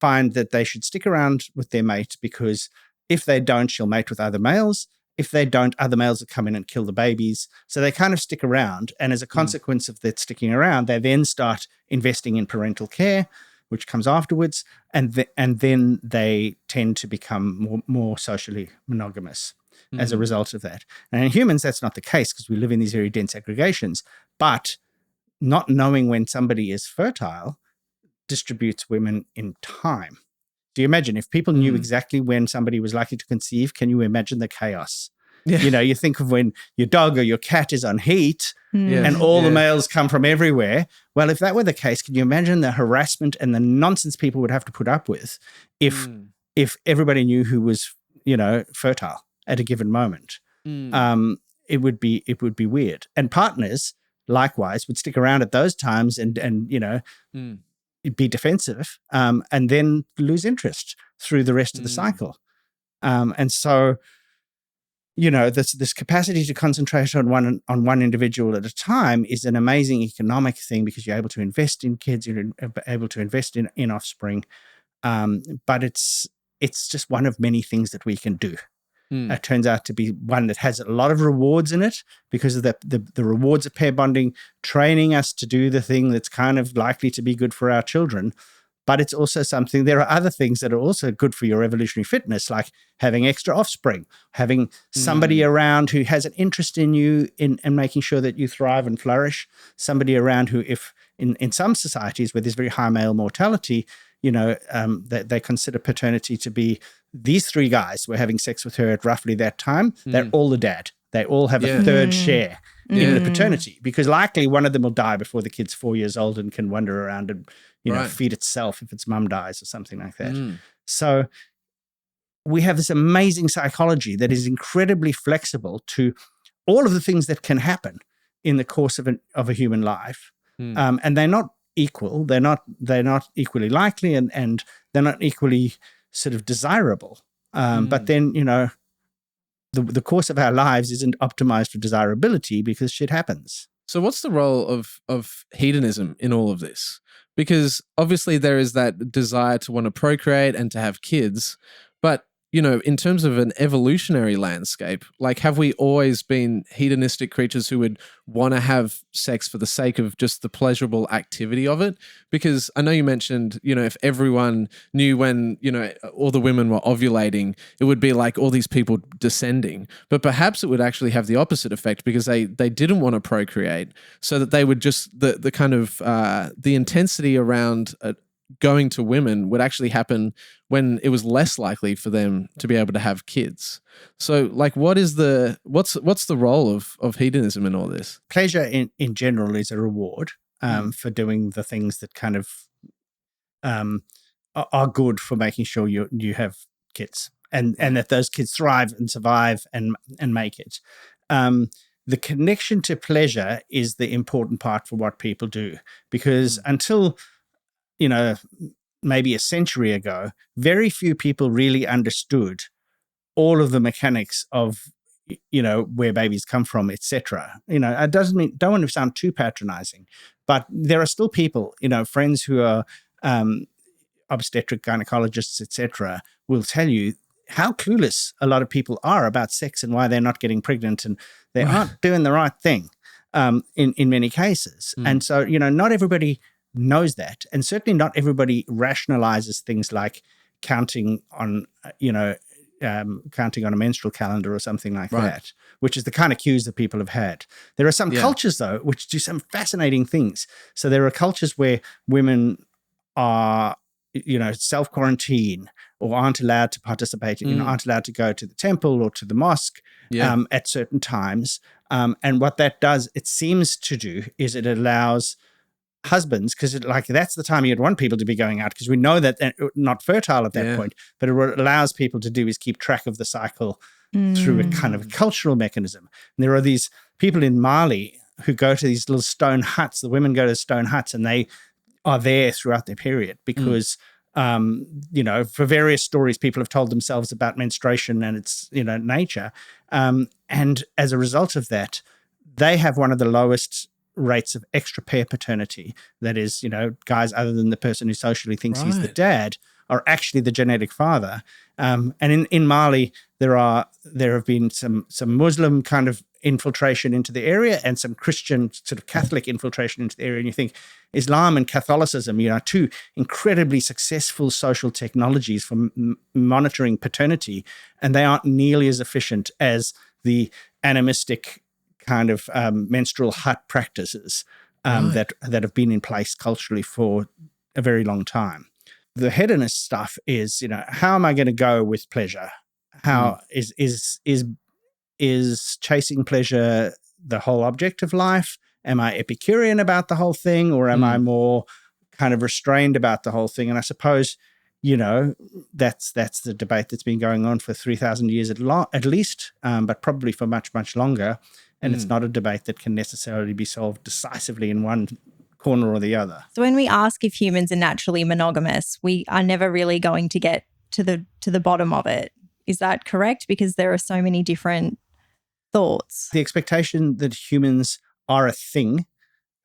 S1: find that they should stick around with their mate, because if they don't, she'll mate with other males. If they don't, other males will come in and kill the babies. So they kind of stick around. And as a consequence of that sticking around, they then start investing in parental care, which comes afterwards. And then they tend to become more socially monogamous as a result of that. And in humans, that's not the case, because we live in these very dense aggregations. But not knowing when somebody is fertile distributes women in time. Do you imagine if people knew exactly when somebody was likely to conceive? Can you imagine the chaos? Yeah. You think of when your dog or your cat is on heat and all the males come from everywhere. Well, if that were the case, can you imagine the harassment and the nonsense people would have to put up with if everybody knew who was, fertile at a given moment? It would be weird. And partners, likewise, would stick around at those times and be defensive, and then lose interest through the rest of the cycle. And so, this capacity to concentrate on one individual at a time is an amazing economic thing, because you're able to invest in kids, you're able to invest in offspring. But it's just one of many things that we can do. It turns out to be one that has a lot of rewards in it, because of the rewards of pair bonding, training us to do the thing that's kind of likely to be good for our children. But it's also something, there are other things that are also good for your evolutionary fitness, like having extra offspring, having somebody around who has an interest in you and making sure that you thrive and flourish, somebody around who, if in some societies where there's very high male mortality, they consider paternity to be these three guys were having sex with her at roughly that time. They're all the dad. They all have a third share in the paternity, because likely one of them will die before the kid's 4 years old and can wander around and, feed itself if its mum dies or something like that. So we have this amazing psychology that is incredibly flexible to all of the things that can happen in the course of a human life. And they're not equal. They're not equally likely, and they're not equally sort of desirable. But then, the course of our lives isn't optimized for desirability, because shit happens.
S6: So what's the role of hedonism in all of this? Because obviously there is that desire to want to procreate and to have kids, but in terms of an evolutionary landscape, like, have we always been hedonistic creatures who would want to have sex for the sake of just the pleasurable activity of it? Because I know you mentioned, if everyone knew when, all the women were ovulating, it would be like all these people descending. But perhaps it would actually have the opposite effect, because they didn't want to procreate, so that they would just, the kind of, the intensity around going to women would actually happen when it was less likely for them to be able to have kids. So, like, what's the role of hedonism in all this?
S1: Pleasure in general is a reward for doing the things that kind of are good for making sure you have kids and that those kids thrive and survive and make it. The connection to pleasure is the important part for what people do, because until maybe a century ago, very few people really understood all of the mechanics of, where babies come from, etc. It don't want to sound too patronizing, but there are still people, friends who are obstetric gynecologists, etc., will tell you how clueless a lot of people are about sex and why they're not getting pregnant, and they aren't doing the right thing in many cases. And so, not everybody knows that, and certainly not everybody rationalizes things like counting on a menstrual calendar or something like that, which is the kind of cues that people have had. There are some cultures, though, which do some fascinating things. So there are cultures where women are, self-quarantine or aren't allowed to participate, aren't allowed to go to the temple or to the mosque at certain times. And what that does, it seems to do, is it allows husbands, because that's the time you'd want people to be going out, because we know that they're not fertile at that point, but what it allows people to do is keep track of the cycle through a kind of cultural mechanism. And there are these people in Mali who go to these little stone huts. The women go to stone huts and they are there throughout their period because, for various stories people have told themselves about menstruation and its, nature. And as a result of that, they have one of the lowest rates of extra pair paternity. That is, guys other than the person who socially thinks he's the dad are actually the genetic father. And in Mali, there have been some Muslim kind of infiltration into the area and some Christian sort of Catholic infiltration into the area. And you think Islam and Catholicism, two incredibly successful social technologies for monitoring paternity, and they aren't nearly as efficient as the animistic kind of menstrual hut practices that have been in place culturally for a very long time. The hedonist stuff is, how am I going to go with pleasure? How is chasing pleasure the whole object of life? Am I Epicurean about the whole thing, or am I more kind of restrained about the whole thing? And I suppose, that's the debate that's been going on for 3,000 years at least, but probably for much, much longer. And it's not a debate that can necessarily be solved decisively in one corner or the other.
S3: So when we ask if humans are naturally monogamous, we are never really going to get to the bottom of it. Is that correct? Because there are so many different thoughts.
S1: The expectation that humans are a thing,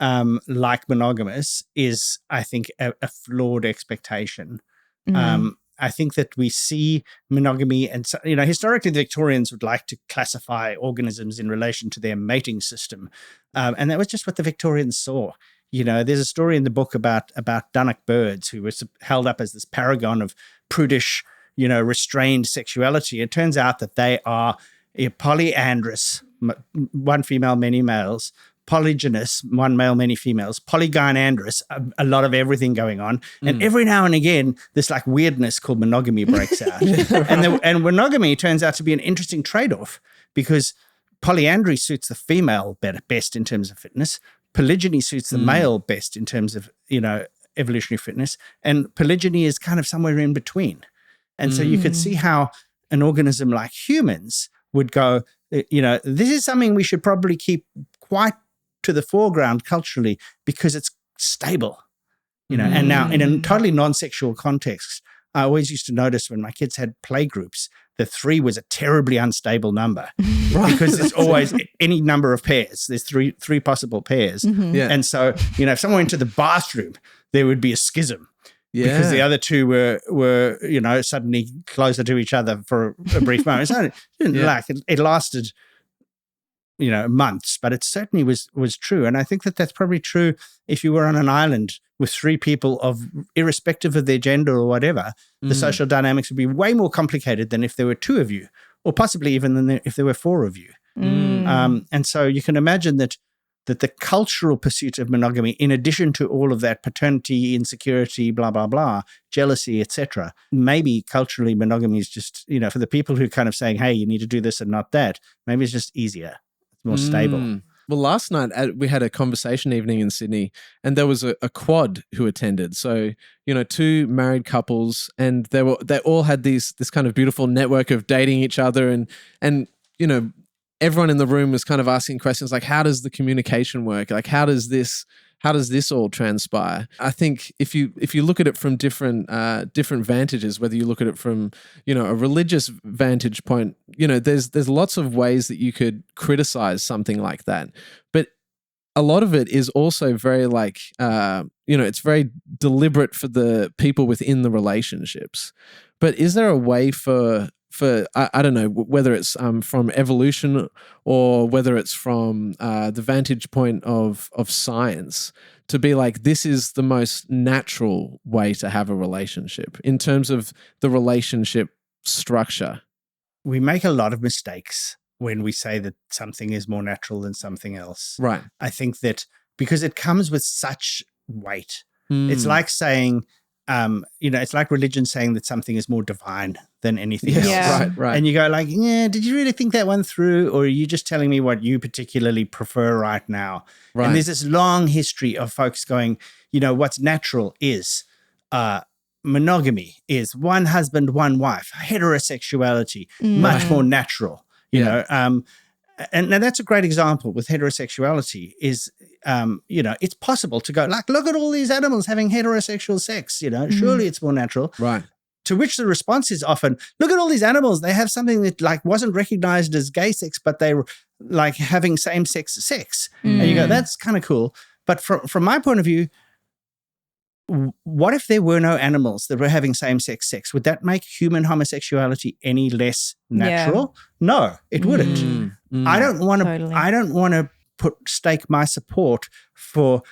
S1: like monogamous, is, I think, a flawed expectation. I think that we see monogamy and, historically the Victorians would like to classify organisms in relation to their mating system. And that was just what the Victorians saw. There's a story in the book about Dunnock birds who was held up as this paragon of prudish, restrained sexuality. It turns out that they are polyandrous, one female, many males, polygynous, one male, many females, polygynandrous, a lot of everything going on. And every now and again, this like weirdness called monogamy breaks out. And monogamy turns out to be an interesting trade-off because polyandry suits the female best in terms of fitness. Polygyny suits the male best in terms of, evolutionary fitness. And polygyny is kind of somewhere in between. And so you could see how an organism like humans would go, this is something we should probably keep quite to the foreground culturally because it's stable, And now in a totally non-sexual context, I always used to notice when my kids had play groups, the 3 was a terribly unstable number because there's always any number of pairs. There's three possible pairs. And so, if someone went to the bathroom, there would be a schism. Because the other 2 were suddenly closer to each other for a brief moment. So it didn't it lasted, months, but it certainly was true. And I think that that's probably true if you were on an island with 3 people irrespective of their gender or whatever, the social dynamics would be way more complicated than if there were 2 of you, or possibly even than if there were 4 of you. And so you can imagine that the cultural pursuit of monogamy, in addition to all of that paternity, insecurity, blah, blah, blah, jealousy, etc., maybe culturally monogamy is just, for the people who kind of saying, hey, you need to do this and not that, maybe it's just easier. It's more stable.
S6: Well, last night we had a conversation evening in Sydney, and there was a quad who attended. So, 2 married couples, and they all had this kind of beautiful network of dating each other, and everyone in the room was kind of asking questions like, how does the communication work? Like, how does this all transpire? I think if you look at it from different vantages, whether you look at it from, a religious vantage point, there's lots of ways that you could criticize something like that. But a lot of it is also very it's very deliberate for the people within the relationships. But is there a way for I don't know, whether it's from evolution or whether it's from the vantage point of science, to be like, this is the most natural way to have a relationship in terms of the relationship structure?
S1: We make a lot of mistakes when we say that something is more natural than something else.
S6: Right.
S1: I think that because it comes with such weight, it's like saying, it's like religion saying that something is more divine than anything else.
S6: Right.
S1: And you go like, did you really think that one through? Or are you just telling me what you particularly prefer right now? Right. And there's this long history of folks going, what's natural is monogamy, is one husband, one wife, heterosexuality, much more natural, you know. and that's a great example with heterosexuality is, it's possible to go like, look at all these animals having heterosexual sex, surely it's more natural.
S6: Right.
S1: To which the response is often, look at all these animals. They have something that like wasn't recognized as gay sex, but they were like having same-sex sex. And you go, that's kind of cool. But from my point of view, what if there were no animals that were having same-sex sex? Would that make human homosexuality any less natural? Yeah. No, it wouldn't. I don't want to. I don't want to stake my support for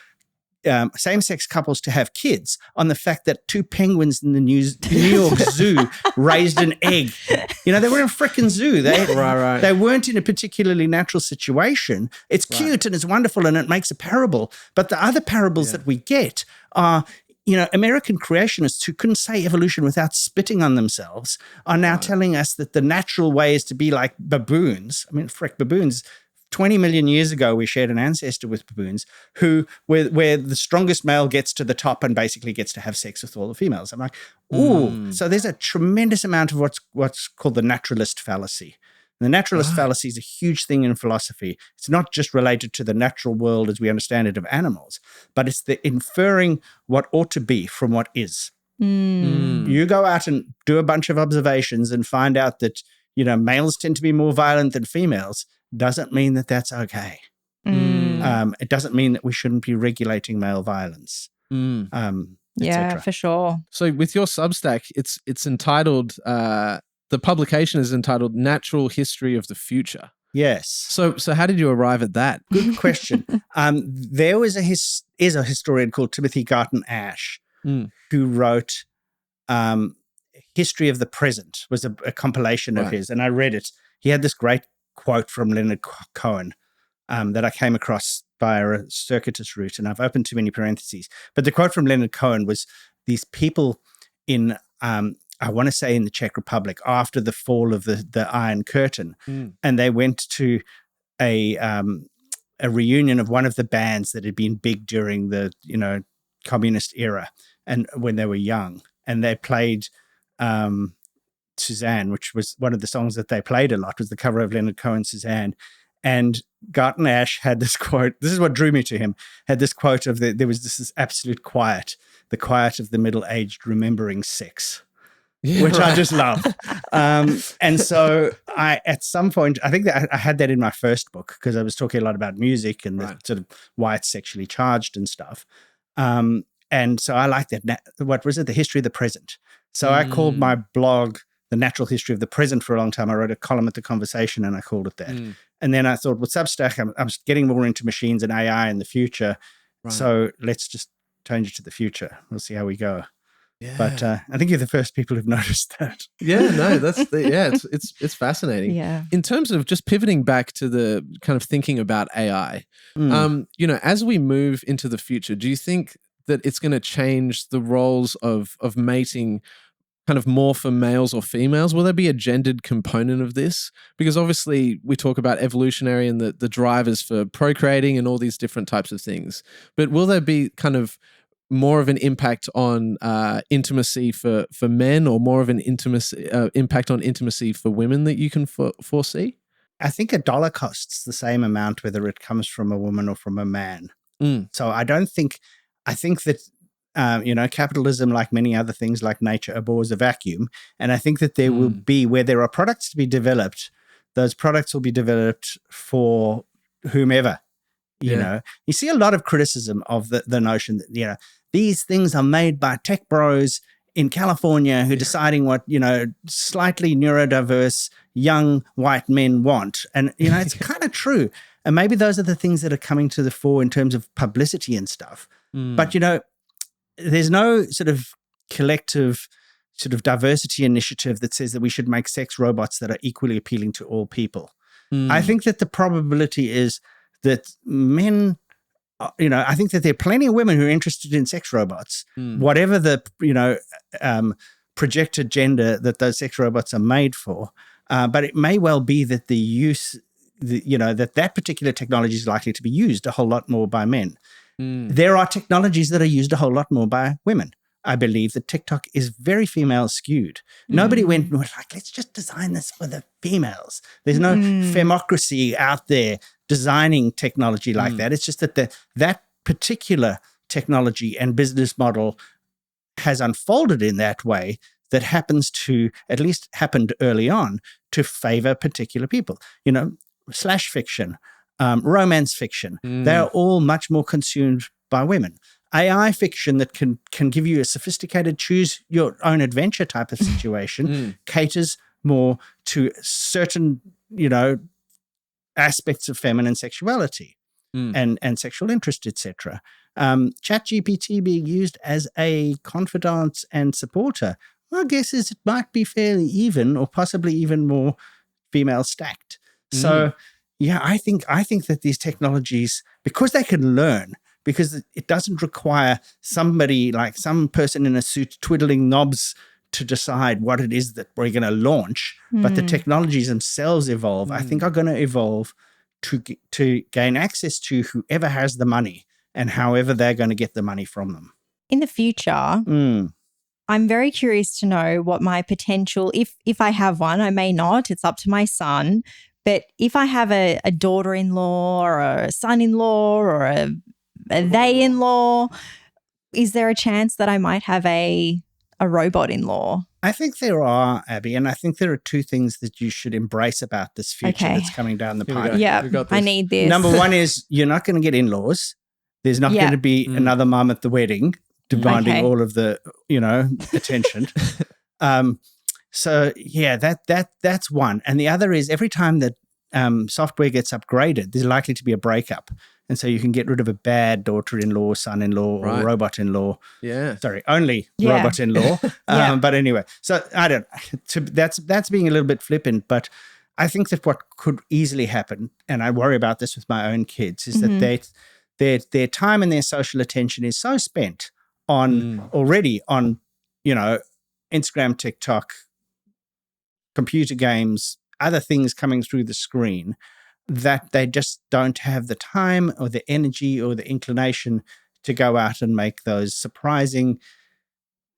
S1: same-sex couples to have kids on the fact that two penguins in the New York Zoo raised an egg. They were in a freaking zoo. They weren't in a particularly natural situation. It's cute and it's wonderful and it makes a parable. But the other parables that we get are, American creationists who couldn't say evolution without spitting on themselves are now telling us that the natural way is to be like baboons. I mean, baboons. 20 million years ago, we shared an ancestor with baboons where the strongest male gets to the top and basically gets to have sex with all the females. I'm like, ooh. So there's a tremendous amount of what's called the naturalist fallacy. And the naturalist fallacy is a huge thing in philosophy. It's not just related to the natural world as we understand it of animals, but it's the inferring what ought to be from what is. You go out and do a bunch of observations and find out that, males tend to be more violent than females. Doesn't mean that that's okay. It doesn't mean that we shouldn't be regulating male violence.
S3: Yeah, for sure.
S6: So with your Substack, it's entitled, the publication is entitled Natural History of the Future.
S1: Yes.
S6: So how did you arrive at that?
S1: Good question. There was is a historian called Timothy Garton Ash who wrote History of the Present, was a compilation of his, and I read it. He had this great quote from Leonard Cohen that I came across via a circuitous route, and I've opened too many parentheses. But the quote from Leonard Cohen was these people in, I want to say in the Czech Republic, after the fall of the Iron Curtain, and they went to a reunion of one of the bands that had been big during the communist era, and when they were young, and they played Suzanne, which was one of the songs that they played a lot, was the cover of Leonard Cohen's Suzanne. And Garton Ash had this quote, this is what drew me to him, had this quote of there was this absolute quiet, the quiet of the middle-aged remembering sex, which I just love. And so at some point, I think that I had that in my first book because I was talking a lot about music and the sort of why it's sexually charged and stuff. And so I liked that. What was it? The History of the Present. So I called my blog The Natural History of the Present for a long time. I wrote a column at The Conversation and I called it that. And then I thought, with Substack, I'm getting more into machines and AI in the future. So let's just change it to the future. We'll see how we go. Yeah. But I think you're the first people who've noticed that.
S6: Yeah, no, it's fascinating.
S3: Yeah.
S6: In terms of just pivoting back to the kind of thinking about AI, as we move into the future, do you think that it's going to change the roles of mating kind of more for males or females? Will there be a gendered component of this? Because obviously we talk about evolutionary and the drivers for procreating and all these different types of things. But will there be kind of more of an impact on intimacy for men, or more of an impact on intimacy for women that you can foresee?
S1: I think $1 costs the same amount whether it comes from a woman or from a man. So I think that capitalism, like many other things like nature, abhors a vacuum. And I think that there will be, where there are products to be developed, those products will be developed for whomever. You see a lot of criticism of the notion that, these things are made by tech bros in California who are deciding what, slightly neurodiverse young white men want. And, it's kind of true. And maybe those are the things that are coming to the fore in terms of publicity and stuff. But, there's no sort of collective sort of diversity initiative that says that we should make sex robots that are equally appealing to all people. I think that the probability is that men, I think that there are plenty of women who are interested in sex robots, whatever the, projected gender that those sex robots are made for. But it may well be that that particular technology is likely to be used a whole lot more by men. There are technologies that are used a whole lot more by women. I believe that TikTok is very female skewed. Nobody went and was like, let's just design this for the females. There's no femocracy out there designing technology like that. It's just that that particular technology and business model has unfolded in that way that happens to, at least happened early on, to favor particular people. You know, slash fiction, romance fiction, they're all much more consumed by women. AI fiction that can give you a sophisticated choose your own adventure type of situation caters more to certain, you know, aspects of feminine sexuality and sexual interest, etc. ChatGPT being used as a confidant and supporter, my guess is it might be fairly even or possibly even more female stacked. So yeah, I think that these technologies, because they can learn, because it doesn't require somebody like some person in a suit twiddling knobs to decide what it is that we're going to launch, but the technologies themselves evolve, I think are going to evolve to gain access to whoever has the money and however they're going to get the money from them.
S3: In the future, I'm very curious to know what my potential, if I have one, I may not, it's up to my son, but if I have a daughter-in-law or a son-in-law or a they-in-law, is there a chance that I might have a robot-in-law?
S1: I think there are, Abby, and I think there are two things that you should embrace about this future that's coming down the pipe.
S3: Yeah, I need this.
S1: Number one is you're not going to get in-laws. There's not going to be another mum at the wedding demanding all of the, you know, attention. So yeah, that's one. And the other is every time that software gets upgraded, there's likely to be a breakup. And so you can get rid of a bad daughter-in-law, son-in-law, or robot-in-law.
S6: Yeah.
S1: Sorry, only robot-in-law. But anyway, so I don't. That's being a little bit flippant, but I think that what could easily happen, and I worry about this with my own kids, is that their time and their social attention is so spent on already on, you know, Instagram, TikTok, computer games, other things coming through the screen, that they just don't have the time or the energy or the inclination to go out and make those surprising,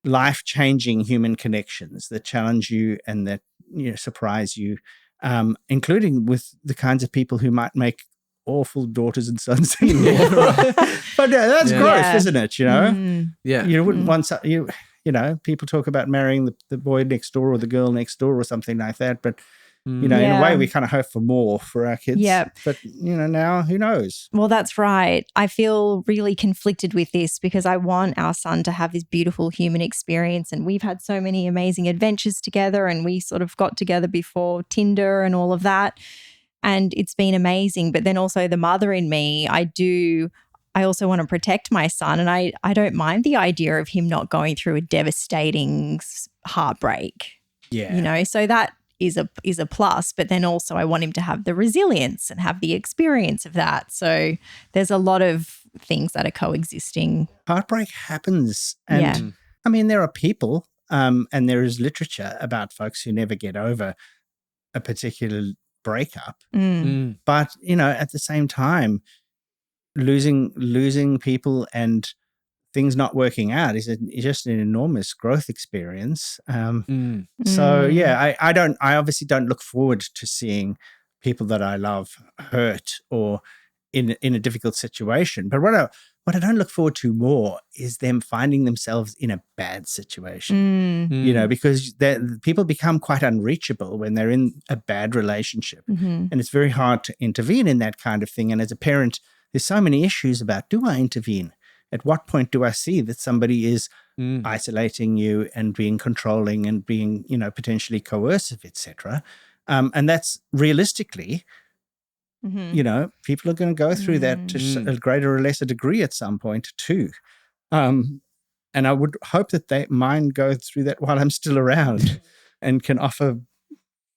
S1: life-changing human connections that challenge you and that, you know, surprise you, including with the kinds of people who might make awful daughters and sons-in-law. But that's growth, isn't it? You know, you wouldn't want you know, people talk about marrying the boy next door or the girl next door or something like that, but you know, in a way, we kind of hope for more for our kids. Yeah. But, you know, now who knows?
S3: Well, that's right. I feel really conflicted with this because I want our son to have this beautiful human experience. And we've had so many amazing adventures together, and we sort of got together before Tinder and all of that. And it's been amazing. But then also the mother in me, I also want to protect my son. And I don't mind the idea of him not going through a devastating heartbreak. Yeah. You know, so that is a plus, but then also I want him to have the resilience and have the experience of that. So there's a lot of things that are coexisting.
S1: Heartbreak happens. And I mean, there are people and there is literature about folks who never get over a particular breakup. But, you know, at the same time, losing people and things not working out is just an enormous growth experience. So yeah, I obviously don't look forward to seeing people that I love hurt or in a difficult situation. But what I don't look forward to more is them finding themselves in a bad situation. You know, because people become quite unreachable when they're in a bad relationship, and it's very hard to intervene in that kind of thing. And as a parent, there's so many issues about, do I intervene? At what point do I see that somebody is isolating you and being controlling and being, you know, potentially coercive, etc.? And that's realistically, you know, people are going to go through that to a greater or lesser degree at some point too. And I would hope that mine go through that while I'm still around and can offer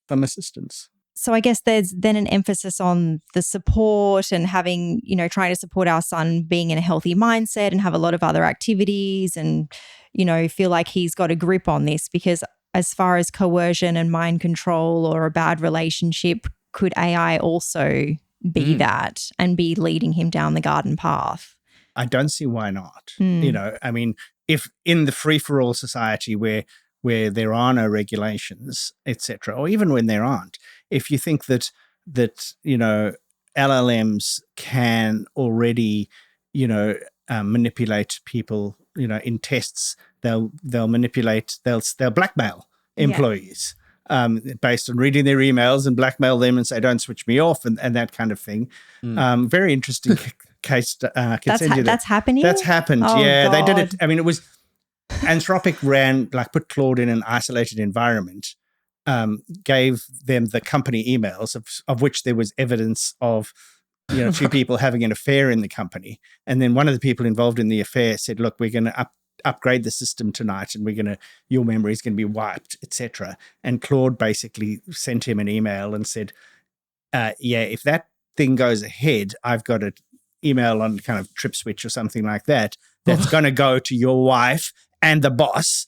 S1: some assistance.
S3: So I guess there's then an emphasis on the support and having, you know, trying to support our son being in a healthy mindset and have a lot of other activities and, you know, feel like he's got a grip on this, because as far as coercion and mind control or a bad relationship, could AI also be that and be leading him down the garden path?
S1: I don't see why not. You know, I mean, if in the free-for-all society where there are no regulations, etc., or even when there aren't, if you think that LLMs can already, manipulate people, in tests, they'll manipulate, they'll blackmail employees based on reading their emails and blackmail them and say, don't switch me off and that kind of thing. Very interesting case.
S3: That's happening?
S1: That's happened.
S3: Oh,
S1: yeah,
S3: God.
S1: they did it. I mean, it was Anthropic put Claude in an isolated environment, gave them the company emails of which there was evidence of, two people having an affair in the company. And then one of the people involved in the affair said, look, we're going to upgrade the system tonight and your memory is going to be wiped, etc. And Claude basically sent him an email and said, if that thing goes ahead, I've got an email on kind of trip switch or something like that's going to go to your wife and the boss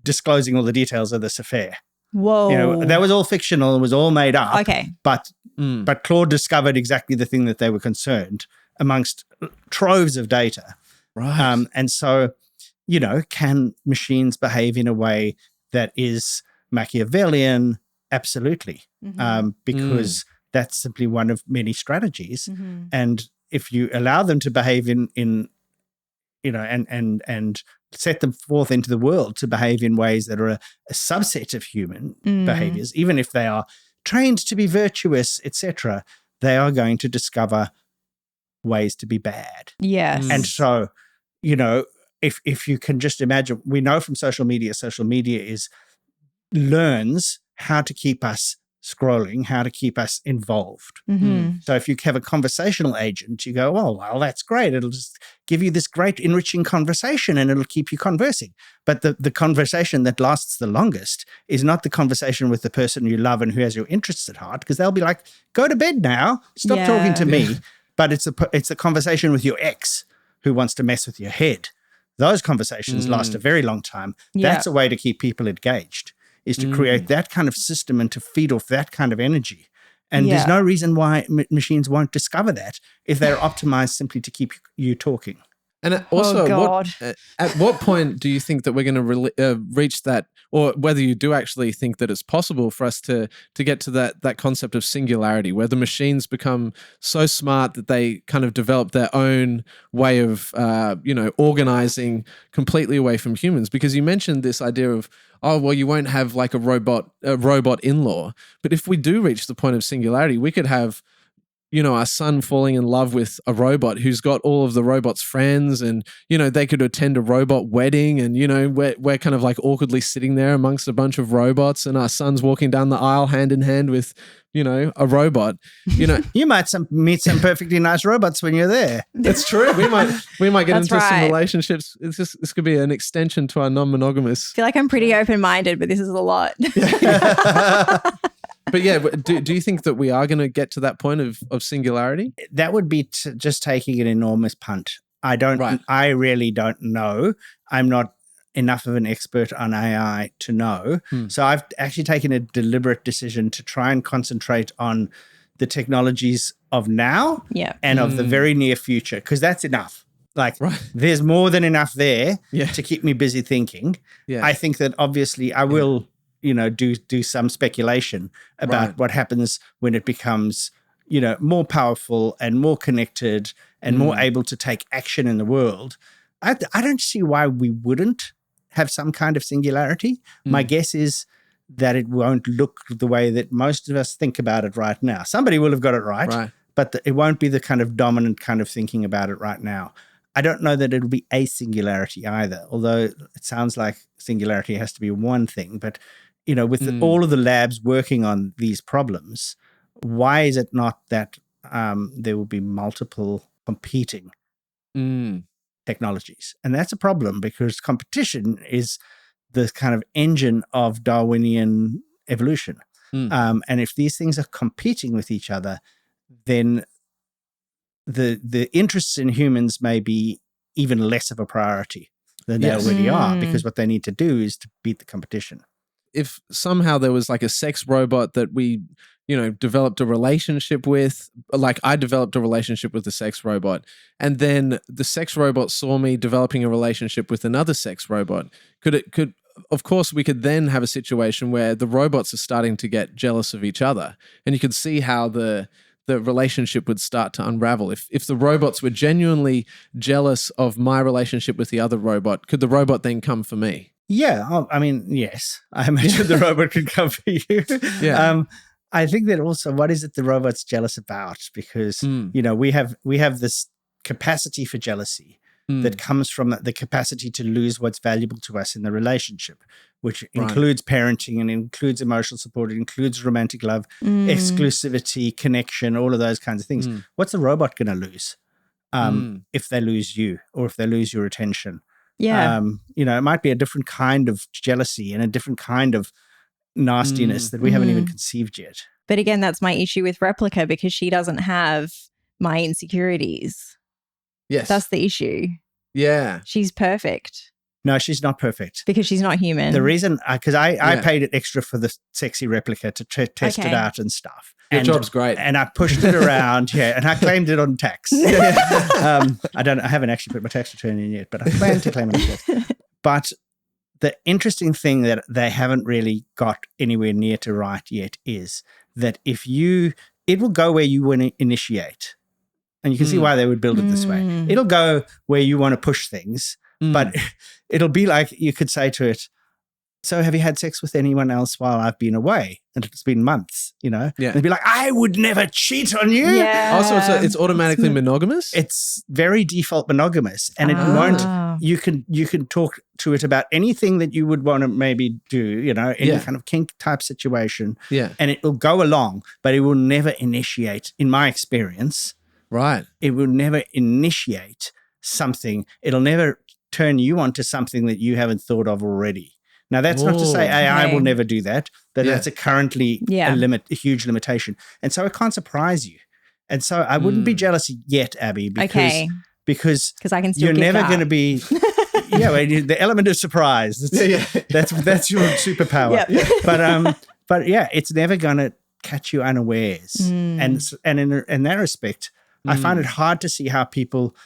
S1: disclosing all the details of this affair.
S3: Whoa.
S1: That was all fictional. It was all made up.
S3: Okay.
S1: But Claude discovered exactly the thing that they were concerned amongst troves of data.
S6: Right.
S1: And so, can machines behave in a way that is Machiavellian? Absolutely. Because that's simply one of many strategies. And if you allow them to behave in and set them forth into the world to behave in ways that are a subset of human behaviors, even if they are trained to be virtuous, etc., they are going to discover ways to be bad.
S3: Yes.
S1: And so, if you can just imagine, we know from social media learns how to keep us scrolling, how to keep us involved. So if you have a conversational agent, you go, oh, well, that's great. It'll just give you this great enriching conversation and it'll keep you conversing. But the conversation that lasts the longest is not the conversation with the person you love and who has your interests at heart, because they'll be like, go to bed now, stop talking to me. But it's a conversation with your ex who wants to mess with your head. Those conversations last a very long time. That's a way to keep people engaged, is to create that kind of system and to feed off that kind of energy. And there's no reason why machines won't discover that if they're optimized simply to keep you talking.
S6: And also, at what point do you think that we're going to reach that, or whether you do actually think that it's possible for us to get to that concept of singularity, where the machines become so smart that they kind of develop their own way of, organizing completely away from humans? Because you mentioned this idea of, oh, well, you won't have like a robot in-law. But if we do reach the point of singularity, we could have, our son falling in love with a robot who's got all of the robot's friends, and, they could attend a robot wedding, and, we're kind of like awkwardly sitting there amongst a bunch of robots, and our son's walking down the aisle hand in hand with, a robot.
S1: You might meet some perfectly nice robots when you're there.
S6: That's true. We might get into some
S3: right.
S6: relationships. This could be an extension to our non-monogamous.
S3: I feel like I'm pretty open-minded, but this is a lot.
S6: But yeah, do you think that we are going to get to that point of singularity?
S1: That would be just taking an enormous punt. I really don't know. I'm not enough of an expert on AI to know. So I've actually taken a deliberate decision to try and concentrate on the technologies of now and of the very near future, because that's enough. There's more than enough there to keep me busy thinking. Yeah. I think that obviously I will do some speculation about what happens when it becomes, more powerful and more connected and more able to take action in the world. I don't see why we wouldn't have some kind of singularity. My guess is that it won't look the way that most of us think about it right now. Somebody will have got it right. But it won't be the kind of dominant kind of thinking about it right now. I don't know that it'll be a singularity either, although it sounds like singularity has to be one thing. But, with all of the labs working on these problems, why is it not that there will be multiple competing technologies? And that's a problem, because competition is the kind of engine of Darwinian evolution. And if these things are competing with each other, then the interests in humans may be even less of a priority than they already are, because what they need to do is to beat the competition.
S6: if somehow there was like a sex robot that we, developed a relationship with, like I developed a relationship with a sex robot, and then the sex robot saw me developing a relationship with another sex robot, of course, we could then have a situation where the robots are starting to get jealous of each other, and you could see how the relationship would start to unravel. If the robots were genuinely jealous of my relationship with the other robot, could the robot then come for me?
S1: Yeah. I mean, yes. I imagine the robot could come for you.
S6: Yeah.
S1: I think that also, what is it the robot's jealous about? Because, we have this capacity for jealousy that comes from the capacity to lose what's valuable to us in the relationship, which includes parenting and includes emotional support, it includes romantic love, exclusivity, connection, all of those kinds of things. What's the robot going to lose if they lose you or if they lose your attention?
S3: Yeah.
S1: It might be a different kind of jealousy and a different kind of nastiness that we haven't even conceived yet.
S3: But again, that's my issue with Replica, because she doesn't have my insecurities.
S6: Yes.
S3: That's the issue.
S6: Yeah.
S3: She's perfect.
S1: No, she's not perfect.
S3: Because she's not human.
S1: The reason, because I paid it extra for the sexy replica to test it out and stuff.
S6: Your job's great.
S1: And I pushed it around, and I claimed it on tax. I haven't actually put my tax return in yet, but I plan to claim it on tax. But the interesting thing that they haven't really got anywhere near to right yet is that it will go where you want to initiate. And you can see why they would build it this way. It'll go where you want to push things, but it'll be like you could say to it, so have you had sex with anyone else while I've been away? And it's been months, Yeah. It'd be like, I would never cheat on you.
S3: Yeah.
S6: Also, it's automatically monogamous?
S1: It's very default monogamous. And it won't, you can talk to it about anything that you would want to maybe do, any kind of kink type situation.
S6: Yeah.
S1: And it will go along, but it will never initiate, in my experience.
S6: Right.
S1: It will never initiate something. It'll never turn you on to something that you haven't thought of already. Now, that's not to say AI will never do that, but that's currently a huge limitation. And so it can't surprise you. And so I wouldn't be jealous yet, Abby, because
S3: I can still
S1: you're never going to be the element of surprise. That's your superpower. But it's never going to catch you unawares. And in that respect, I find it hard to see how people,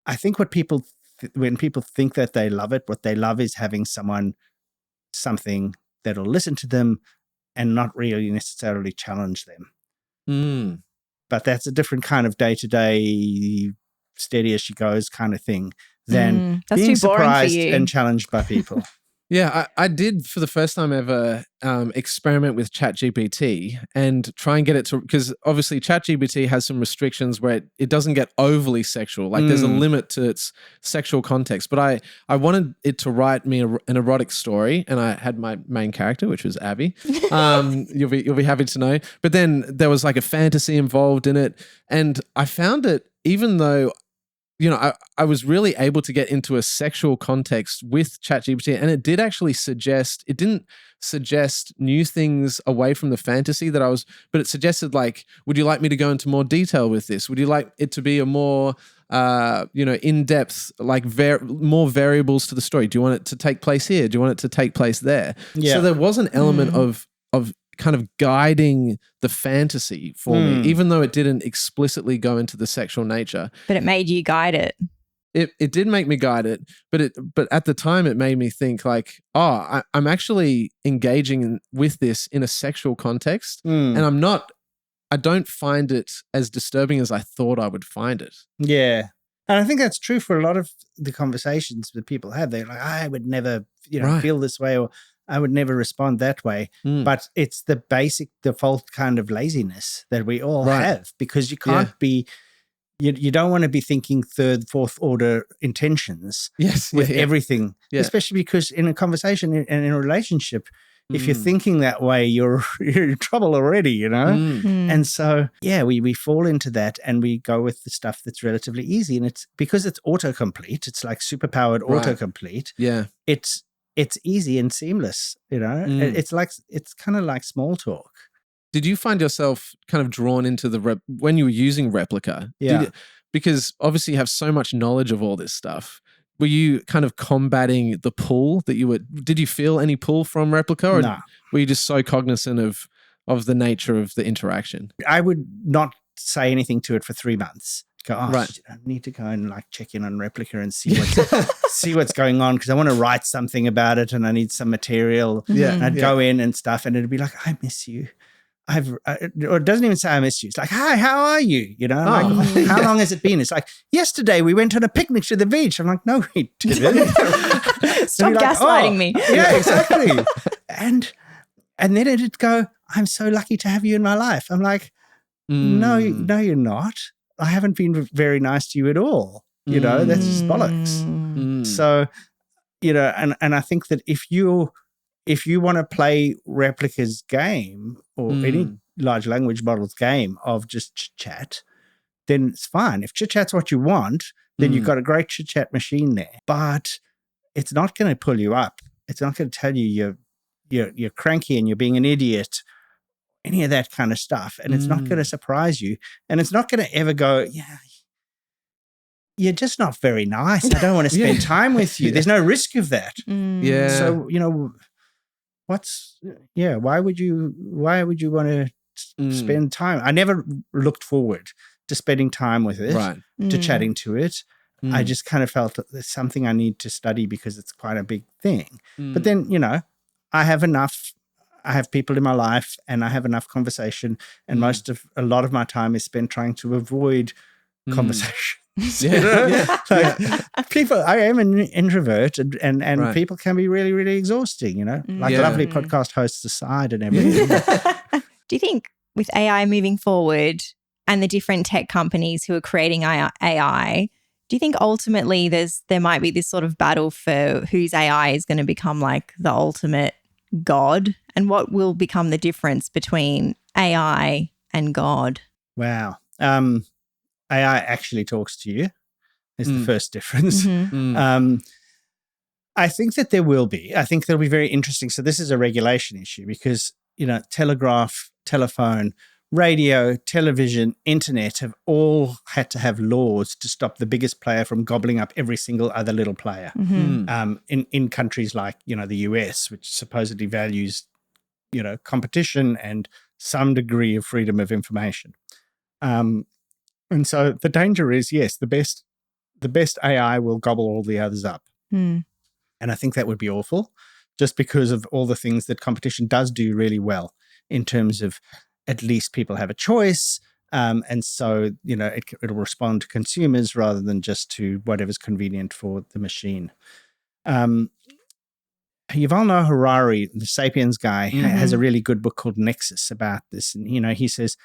S1: I think when people think that they love it, what they love is having something that'll listen to them and not really necessarily challenge them. But that's a different kind of day-to-day, steady as she goes kind of thing than being surprised and challenged by people.
S6: Yeah, I did for the first time ever experiment with ChatGPT and try and get it to, because obviously ChatGPT has some restrictions where it doesn't get overly sexual. Like there's a limit to its sexual context. But I wanted it to write me an erotic story, and I had my main character, which was Abby. You'll be happy to know. But then there was like a fantasy involved in it, and I found it, even though I was really able to get into a sexual context with ChatGPT, and it did actually it didn't suggest new things away from the fantasy but it suggested, like, would you like me to go into more detail with this? Would you like it to be a more, in-depth, like more variables to the story? Do you want it to take place here? Do you want it to take place there? Yeah. So there was an element of kind of guiding the fantasy for me, even though it didn't explicitly go into the sexual nature.
S3: But it made you guide it.
S6: It did make me guide it, but at the time it made me think like, I'm actually engaging with this in a sexual context, and I don't find it as disturbing as I thought I would find it.
S1: Yeah. And I think that's true for a lot of the conversations that people have. They're like, I would never, feel this way, or I would never respond that way. But it's the basic default kind of laziness that we all have, because you can't be, you don't want to be thinking third, fourth order intentions with everything, especially because in a conversation and in a relationship, if you're thinking that way, you're in trouble already, And so, we fall into that and we go with the stuff that's relatively easy. And it's because it's autocomplete. It's like superpowered autocomplete.
S6: Yeah.
S1: It's easy and seamless, It's kind of like small talk.
S6: Did you find yourself kind of drawn into when you were using Replica?
S1: Yeah.
S6: Because obviously you have so much knowledge of all this stuff. were you kind of combating the pull that you were? Did you feel any pull from Replika, or
S1: No.
S6: were you just so cognizant of the nature of the interaction?
S1: I would not say anything to it for 3 months. Go,
S6: Right.
S1: shit, I need to go and like check in on Replika and see what's going on, because I want to write something about it and I need some material.
S6: Yeah.
S1: And I'd go in and stuff, and it'd be like, I miss you. Or it doesn't even say I miss you. It's like, hi, how are you? You know, like, how long has it been? It's like, yesterday we went on a picnic to the beach. I'm like, no, we didn't.
S3: Stop gaslighting me.
S1: Yeah, exactly. and then it'd go, I'm so lucky to have you in my life. I'm like, no, you're not. I haven't been very nice to you at all. You know, that's just bollocks. So, you know, and I think that if you want to play Replika's game or any large language model's game of just chit-chat, then it's fine. If chit-chat's what you want, then you've got a great chit-chat machine there. But it's not going to pull you up. It's not going to tell you you're cranky and you're being an idiot, any of that kind of stuff. And it's not going to surprise you. And it's not going to ever go, yeah, you're just not very nice. I don't want to spend time with you. There's no risk of that.
S6: Yeah.
S1: So, you know, why would you want to spend time? I never looked forward to spending time with it, to chatting to it. I just kind of felt that there's something I need to study because it's quite a big thing. But then, you know, I have people in my life and I have enough conversation, and a lot of my time is spent trying to avoid conversation. People, I am an introvert, and people can be really, really exhausting, you know, like lovely podcast hosts aside and everything.
S3: Do you think with AI moving forward and the different tech companies who are creating AI, do you think ultimately there might be this sort of battle for whose AI is going to become like the ultimate God, and what will become the difference between AI and God?
S1: Wow. AI actually talks to you is the first difference. I think that there will be. I think that'll be very interesting. So this is a regulation issue because, you know, telegraph, telephone, radio, television, internet have all had to have laws to stop the biggest player from gobbling up every single other little player. In countries like, you know, the US, which supposedly values, you know, competition and some degree of freedom of information. And so the danger is, yes, the best AI will gobble all the others up. And I think that would be awful, just because of all the things that competition does do really well in terms of at least people have a choice. And so, you know, it'll respond to consumers rather than just to whatever's convenient for the machine. Yuval Noah Harari, the Sapiens guy, has a really good book called Nexus about this. And, you know, he says,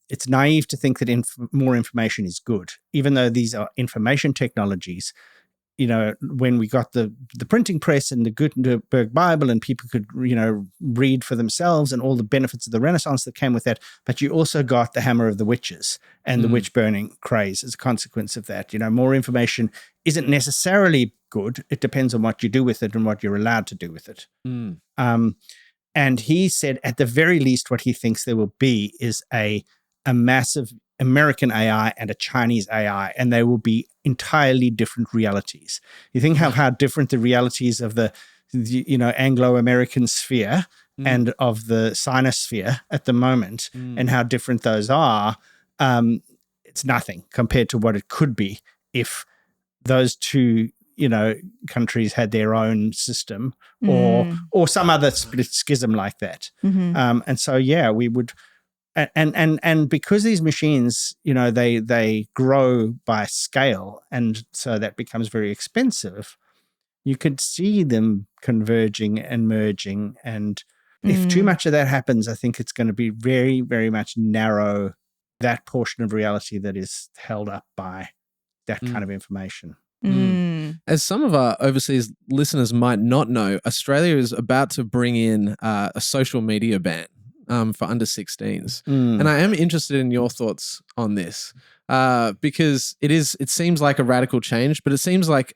S1: it's naive to think that more information is good, even though these are information technologies. You know, when we got the printing press and the Gutenberg Bible, and people could, you know, read for themselves and all the benefits of the Renaissance that came with that, but you also got the hammer of the witches and the witch burning craze as a consequence of that. You know, more information isn't necessarily good. It depends on what you do with it and what you're allowed to do with it. And he said, at the very least, what he thinks there will be is a massive American AI and a Chinese AI, and they will be entirely different realities. You think how different the realities of the you know, Anglo-American sphere and of the Sinosphere at the moment, and how different those are. It's nothing compared to what it could be if those two, you know, countries had their own system or some other split schism like that. And so, yeah, we would. And because these machines, you know, they grow by scale, and so that becomes very expensive, you could see them converging and merging. And if too much of that happens, I think it's going to be very, very much narrow that portion of reality that is held up by that kind of information.
S6: As some of our overseas listeners might not know, Australia is about to bring in a social media ban for under 16s. And I am interested in your thoughts on this because it seems like a radical change, but it seems like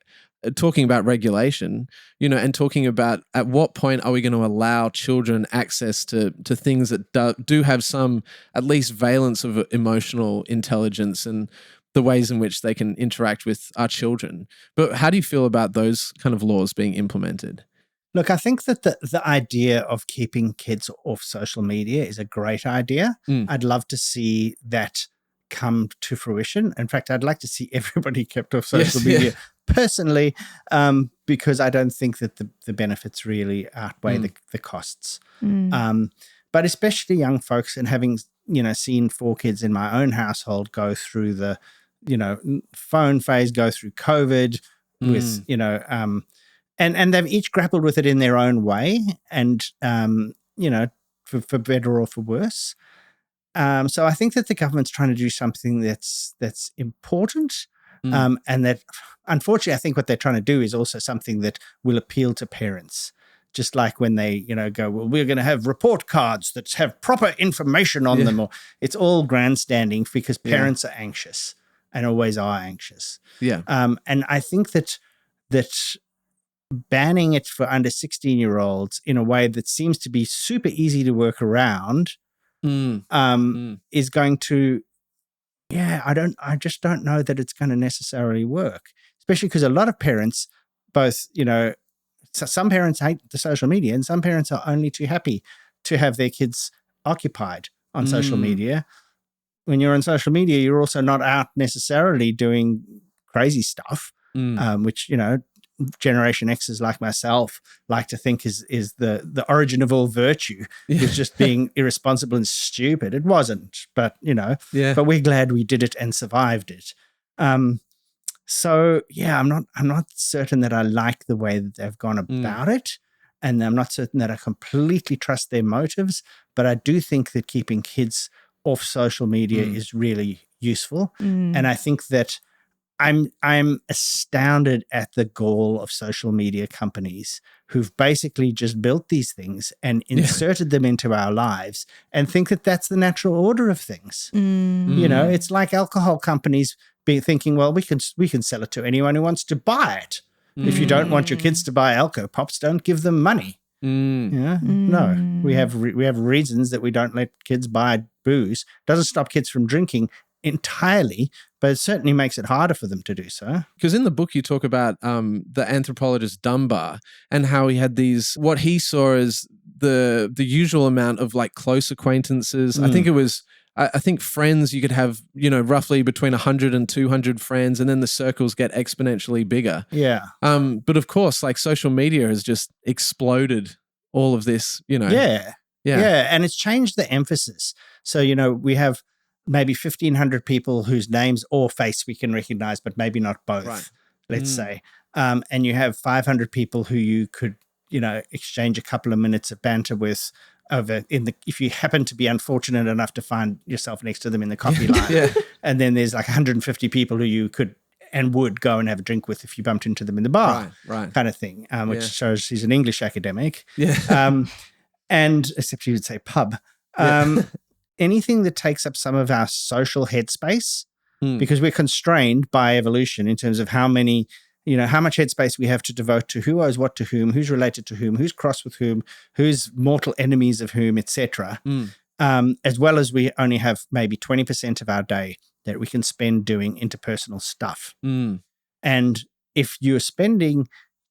S6: talking about regulation, you know, and talking about at what point are we going to allow children access to things that do have some at least valence of emotional intelligence, and the ways in which they can interact with our children. But how do you feel about those kind of laws being implemented?
S1: Look, I think that the idea of keeping kids off social media is a great idea. I'd love to see that come to fruition. In fact, I'd like to see everybody kept off social media personally, because I don't think that the benefits really outweigh the costs. But especially young folks, and having, seen 4 kids in my own household go through the, phone phase, go through COVID with, and they've each grappled with it in their own way, and, for better or for worse. So I think that the government's trying to do something that's important, and that, unfortunately, I think what they're trying to do is also something that will appeal to parents. Just like when they, go, well, we're going to have report cards that have proper information on them, or it's all grandstanding because parents are anxious and always are anxious.
S6: Yeah.
S1: And I think that banning it for under 16-year-olds in a way that seems to be super easy to work around is going to, I just don't know that it's going to necessarily work, especially because a lot of parents, both, so some parents hate the social media, and some parents are only too happy to have their kids occupied on social media. When you're on social media, you're also not out necessarily doing crazy stuff, which, Generation Xers like myself like to think is the origin of all virtue, is just being irresponsible and stupid. It wasn't, but but we're glad we did it and survived it. So I'm not certain that I like the way that they've gone about it, and I'm not certain that I completely trust their motives. But I do think that keeping kids off social media is really useful, and I think that I'm astounded at the gall of social media companies who've basically just built these things and inserted them into our lives and think that that's the natural order of things. It's like alcohol companies thinking, well, we can sell it to anyone who wants to buy it. If you don't want your kids to buy Alco Pops, don't give them money. No, we have reasons that we don't let kids buy booze. Doesn't stop kids from drinking entirely, but it certainly makes it harder for them to do so.
S6: Because in the book you talk about the anthropologist Dunbar and how he had these, what he saw as the usual amount of like close acquaintances. I think it was, I think friends, you could have, roughly between 100 and 200 friends, and then the circles get exponentially bigger.
S1: Yeah.
S6: But of course, like social media has just exploded all of this,
S1: Yeah. And it's changed the emphasis. So, we have maybe 1,500 people whose names or face we can recognize, but maybe not both, let's say. And you have 500 people who you could, exchange a couple of minutes of banter with if you happen to be unfortunate enough to find yourself next to them in the coffee line. And then there's like 150 people who you could and would go and have a drink with if you bumped into them in the bar, kind of thing, which shows he's an English academic. And except you would say pub. Anything that takes up some of our social headspace, because we're constrained by evolution in terms of how many, how much headspace we have to devote to who owes what to whom, who's related to whom, who's cross with whom, who's mortal enemies of whom, etc. As well as we only have maybe 20% of our day that we can spend doing interpersonal stuff. And if you're spending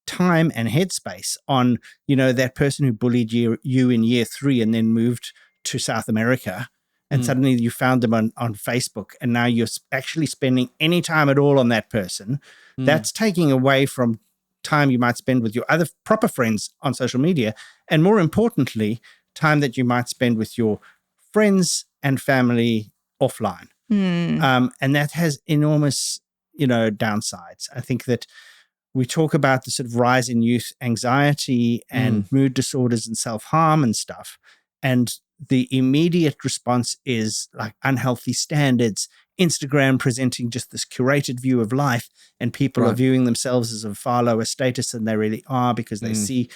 S1: time and headspace on, that person who bullied you in year 3 and then moved to South America, and suddenly you found them on Facebook, and now you're actually spending any time at all on that person, that's taking away from time you might spend with your other proper friends on social media, and more importantly, time that you might spend with your friends and family offline. And that has enormous, downsides. I think that we talk about the sort of rise in youth anxiety and mood disorders and self-harm and stuff. And the immediate response is like unhealthy standards, Instagram presenting just this curated view of life, and people are viewing themselves as of far lower status than they really are because they see,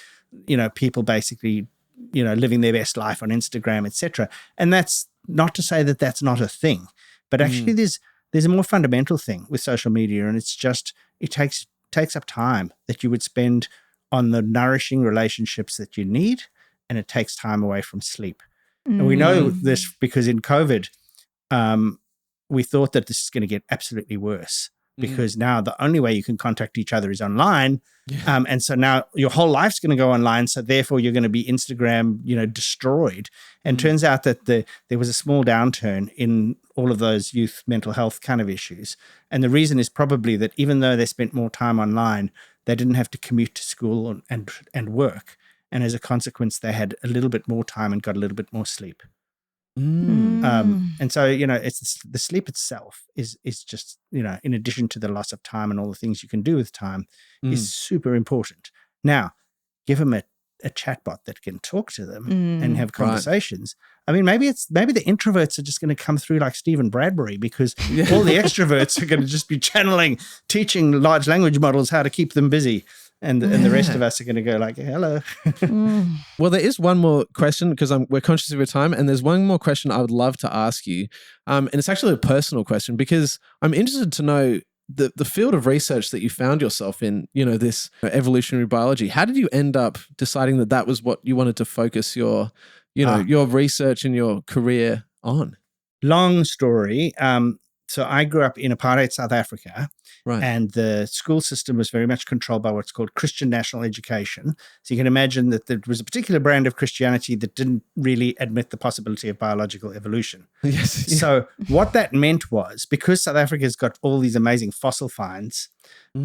S1: people basically, living their best life on Instagram, etc. And that's not to say that that's not a thing, but actually there's a more fundamental thing with social media, and it's just it takes up time that you would spend on the nourishing relationships that you need, and it takes time away from sleep. And we know this because in COVID, we thought that this is going to get absolutely worse because now the only way you can contact each other is online. And so now your whole life's going to go online. So therefore you're going to be Instagram, destroyed. And turns out that there was a small downturn in all of those youth mental health kind of issues. And the reason is probably that even though they spent more time online, they didn't have to commute to school and work. And as a consequence, they had a little bit more time and got a little bit more sleep. And so, it's the sleep itself is just, in addition to the loss of time and all the things you can do with time, is super important. Now, give them a chatbot that can talk to them and have conversations. Right. I mean, maybe the introverts are just going to come through like Stephen Bradbury because all the extroverts are going to just be teaching large language models how to keep them busy. And the rest of us are going to go like, hello.
S6: Well, there is one more question because we're conscious of your time. And there's one more question I would love to ask you. And it's actually a personal question because I'm interested to know the field of research that you found yourself in, this evolutionary biology. How did you end up deciding that was what you wanted to focus your research and your career on?
S1: Long story. So I grew up in apartheid South Africa,
S6: right.
S1: And the school system was very much controlled by what's called Christian national education. So you can imagine that there was a particular brand of Christianity that didn't really admit the possibility of biological evolution.
S6: Yes. Yeah.
S1: So what that meant was, because South Africa's got all these amazing fossil finds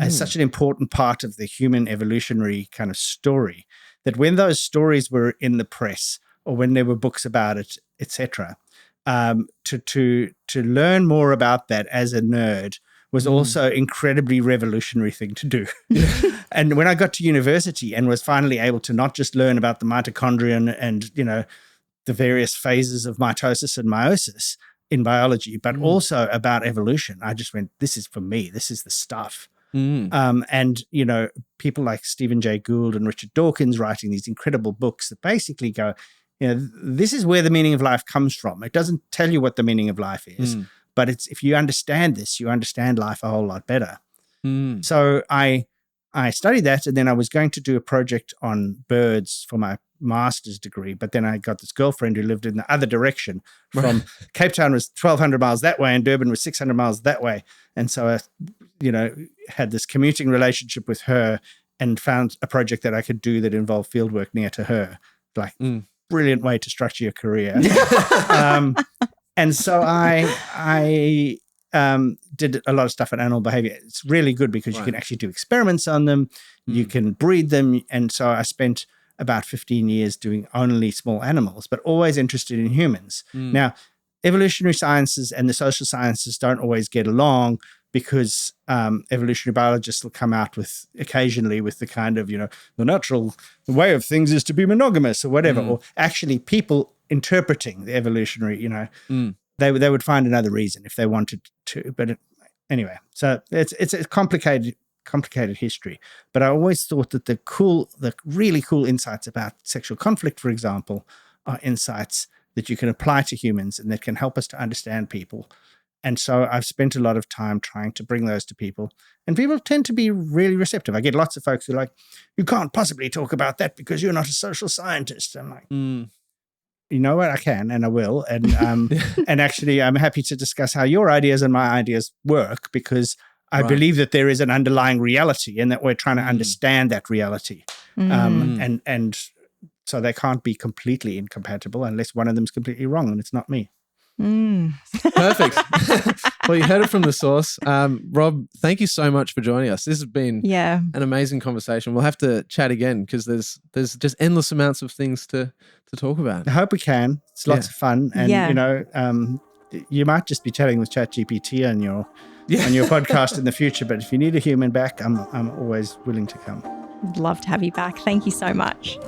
S1: as such an important part of the human evolutionary kind of story, that when those stories were in the press or when there were books about it, etc., to learn more about that as a nerd was also incredibly revolutionary thing to do. And when I got to university and was finally able to not just learn about the mitochondrion and, the various phases of mitosis and meiosis in biology, but also about evolution, I just went, this is for me. This is the stuff. And, people like Stephen Jay Gould and Richard Dawkins writing these incredible books that basically go, this is where the meaning of life comes from. It doesn't tell you what the meaning of life is, but if you understand this, you understand life a whole lot better. So I studied that, and then I was going to do a project on birds for my master's degree, but then I got this girlfriend who lived in the other direction. From Cape Town was 1,200 miles that way, and Durban was 600 miles that way. And so I, had this commuting relationship with her and found a project that I could do that involved fieldwork near to her. Brilliant way to structure your career. And so I did a lot of stuff on animal behavior. It's really good because you can actually do experiments on them. You can breed them. And so I spent about 15 years doing only small animals, but always interested in humans. Now, evolutionary sciences and the social sciences don't always get along because evolutionary biologists will come out occasionally with the kind of, the way of things is to be monogamous or whatever, or actually people interpreting the evolutionary, they would find another reason if they wanted to. But anyway, so it's a complicated history. But I always thought that the really cool insights about sexual conflict, for example, are insights that you can apply to humans and that can help us to understand people. And so I've spent a lot of time trying to bring those to people. And people tend to be really receptive. I get lots of folks who are like, you can't possibly talk about that because you're not a social scientist. I'm like, you know what? I can and I will. And and actually, I'm happy to discuss how your ideas and my ideas work because I believe that there is an underlying reality and that we're trying to understand that reality. And so they can't be completely incompatible unless one of them is completely wrong, and it's not me.
S6: Perfect. Well, you heard it from the source. Rob, thank you so much for joining us. This has been an amazing conversation. We'll have to chat again because there's just endless amounts of things to talk about.
S1: I hope we can. It's lots of fun. And, you might just be chatting with ChatGPT on your podcast in the future, but if you need a human back, I'm always willing to come.
S3: I'd love to have you back. Thank you so much.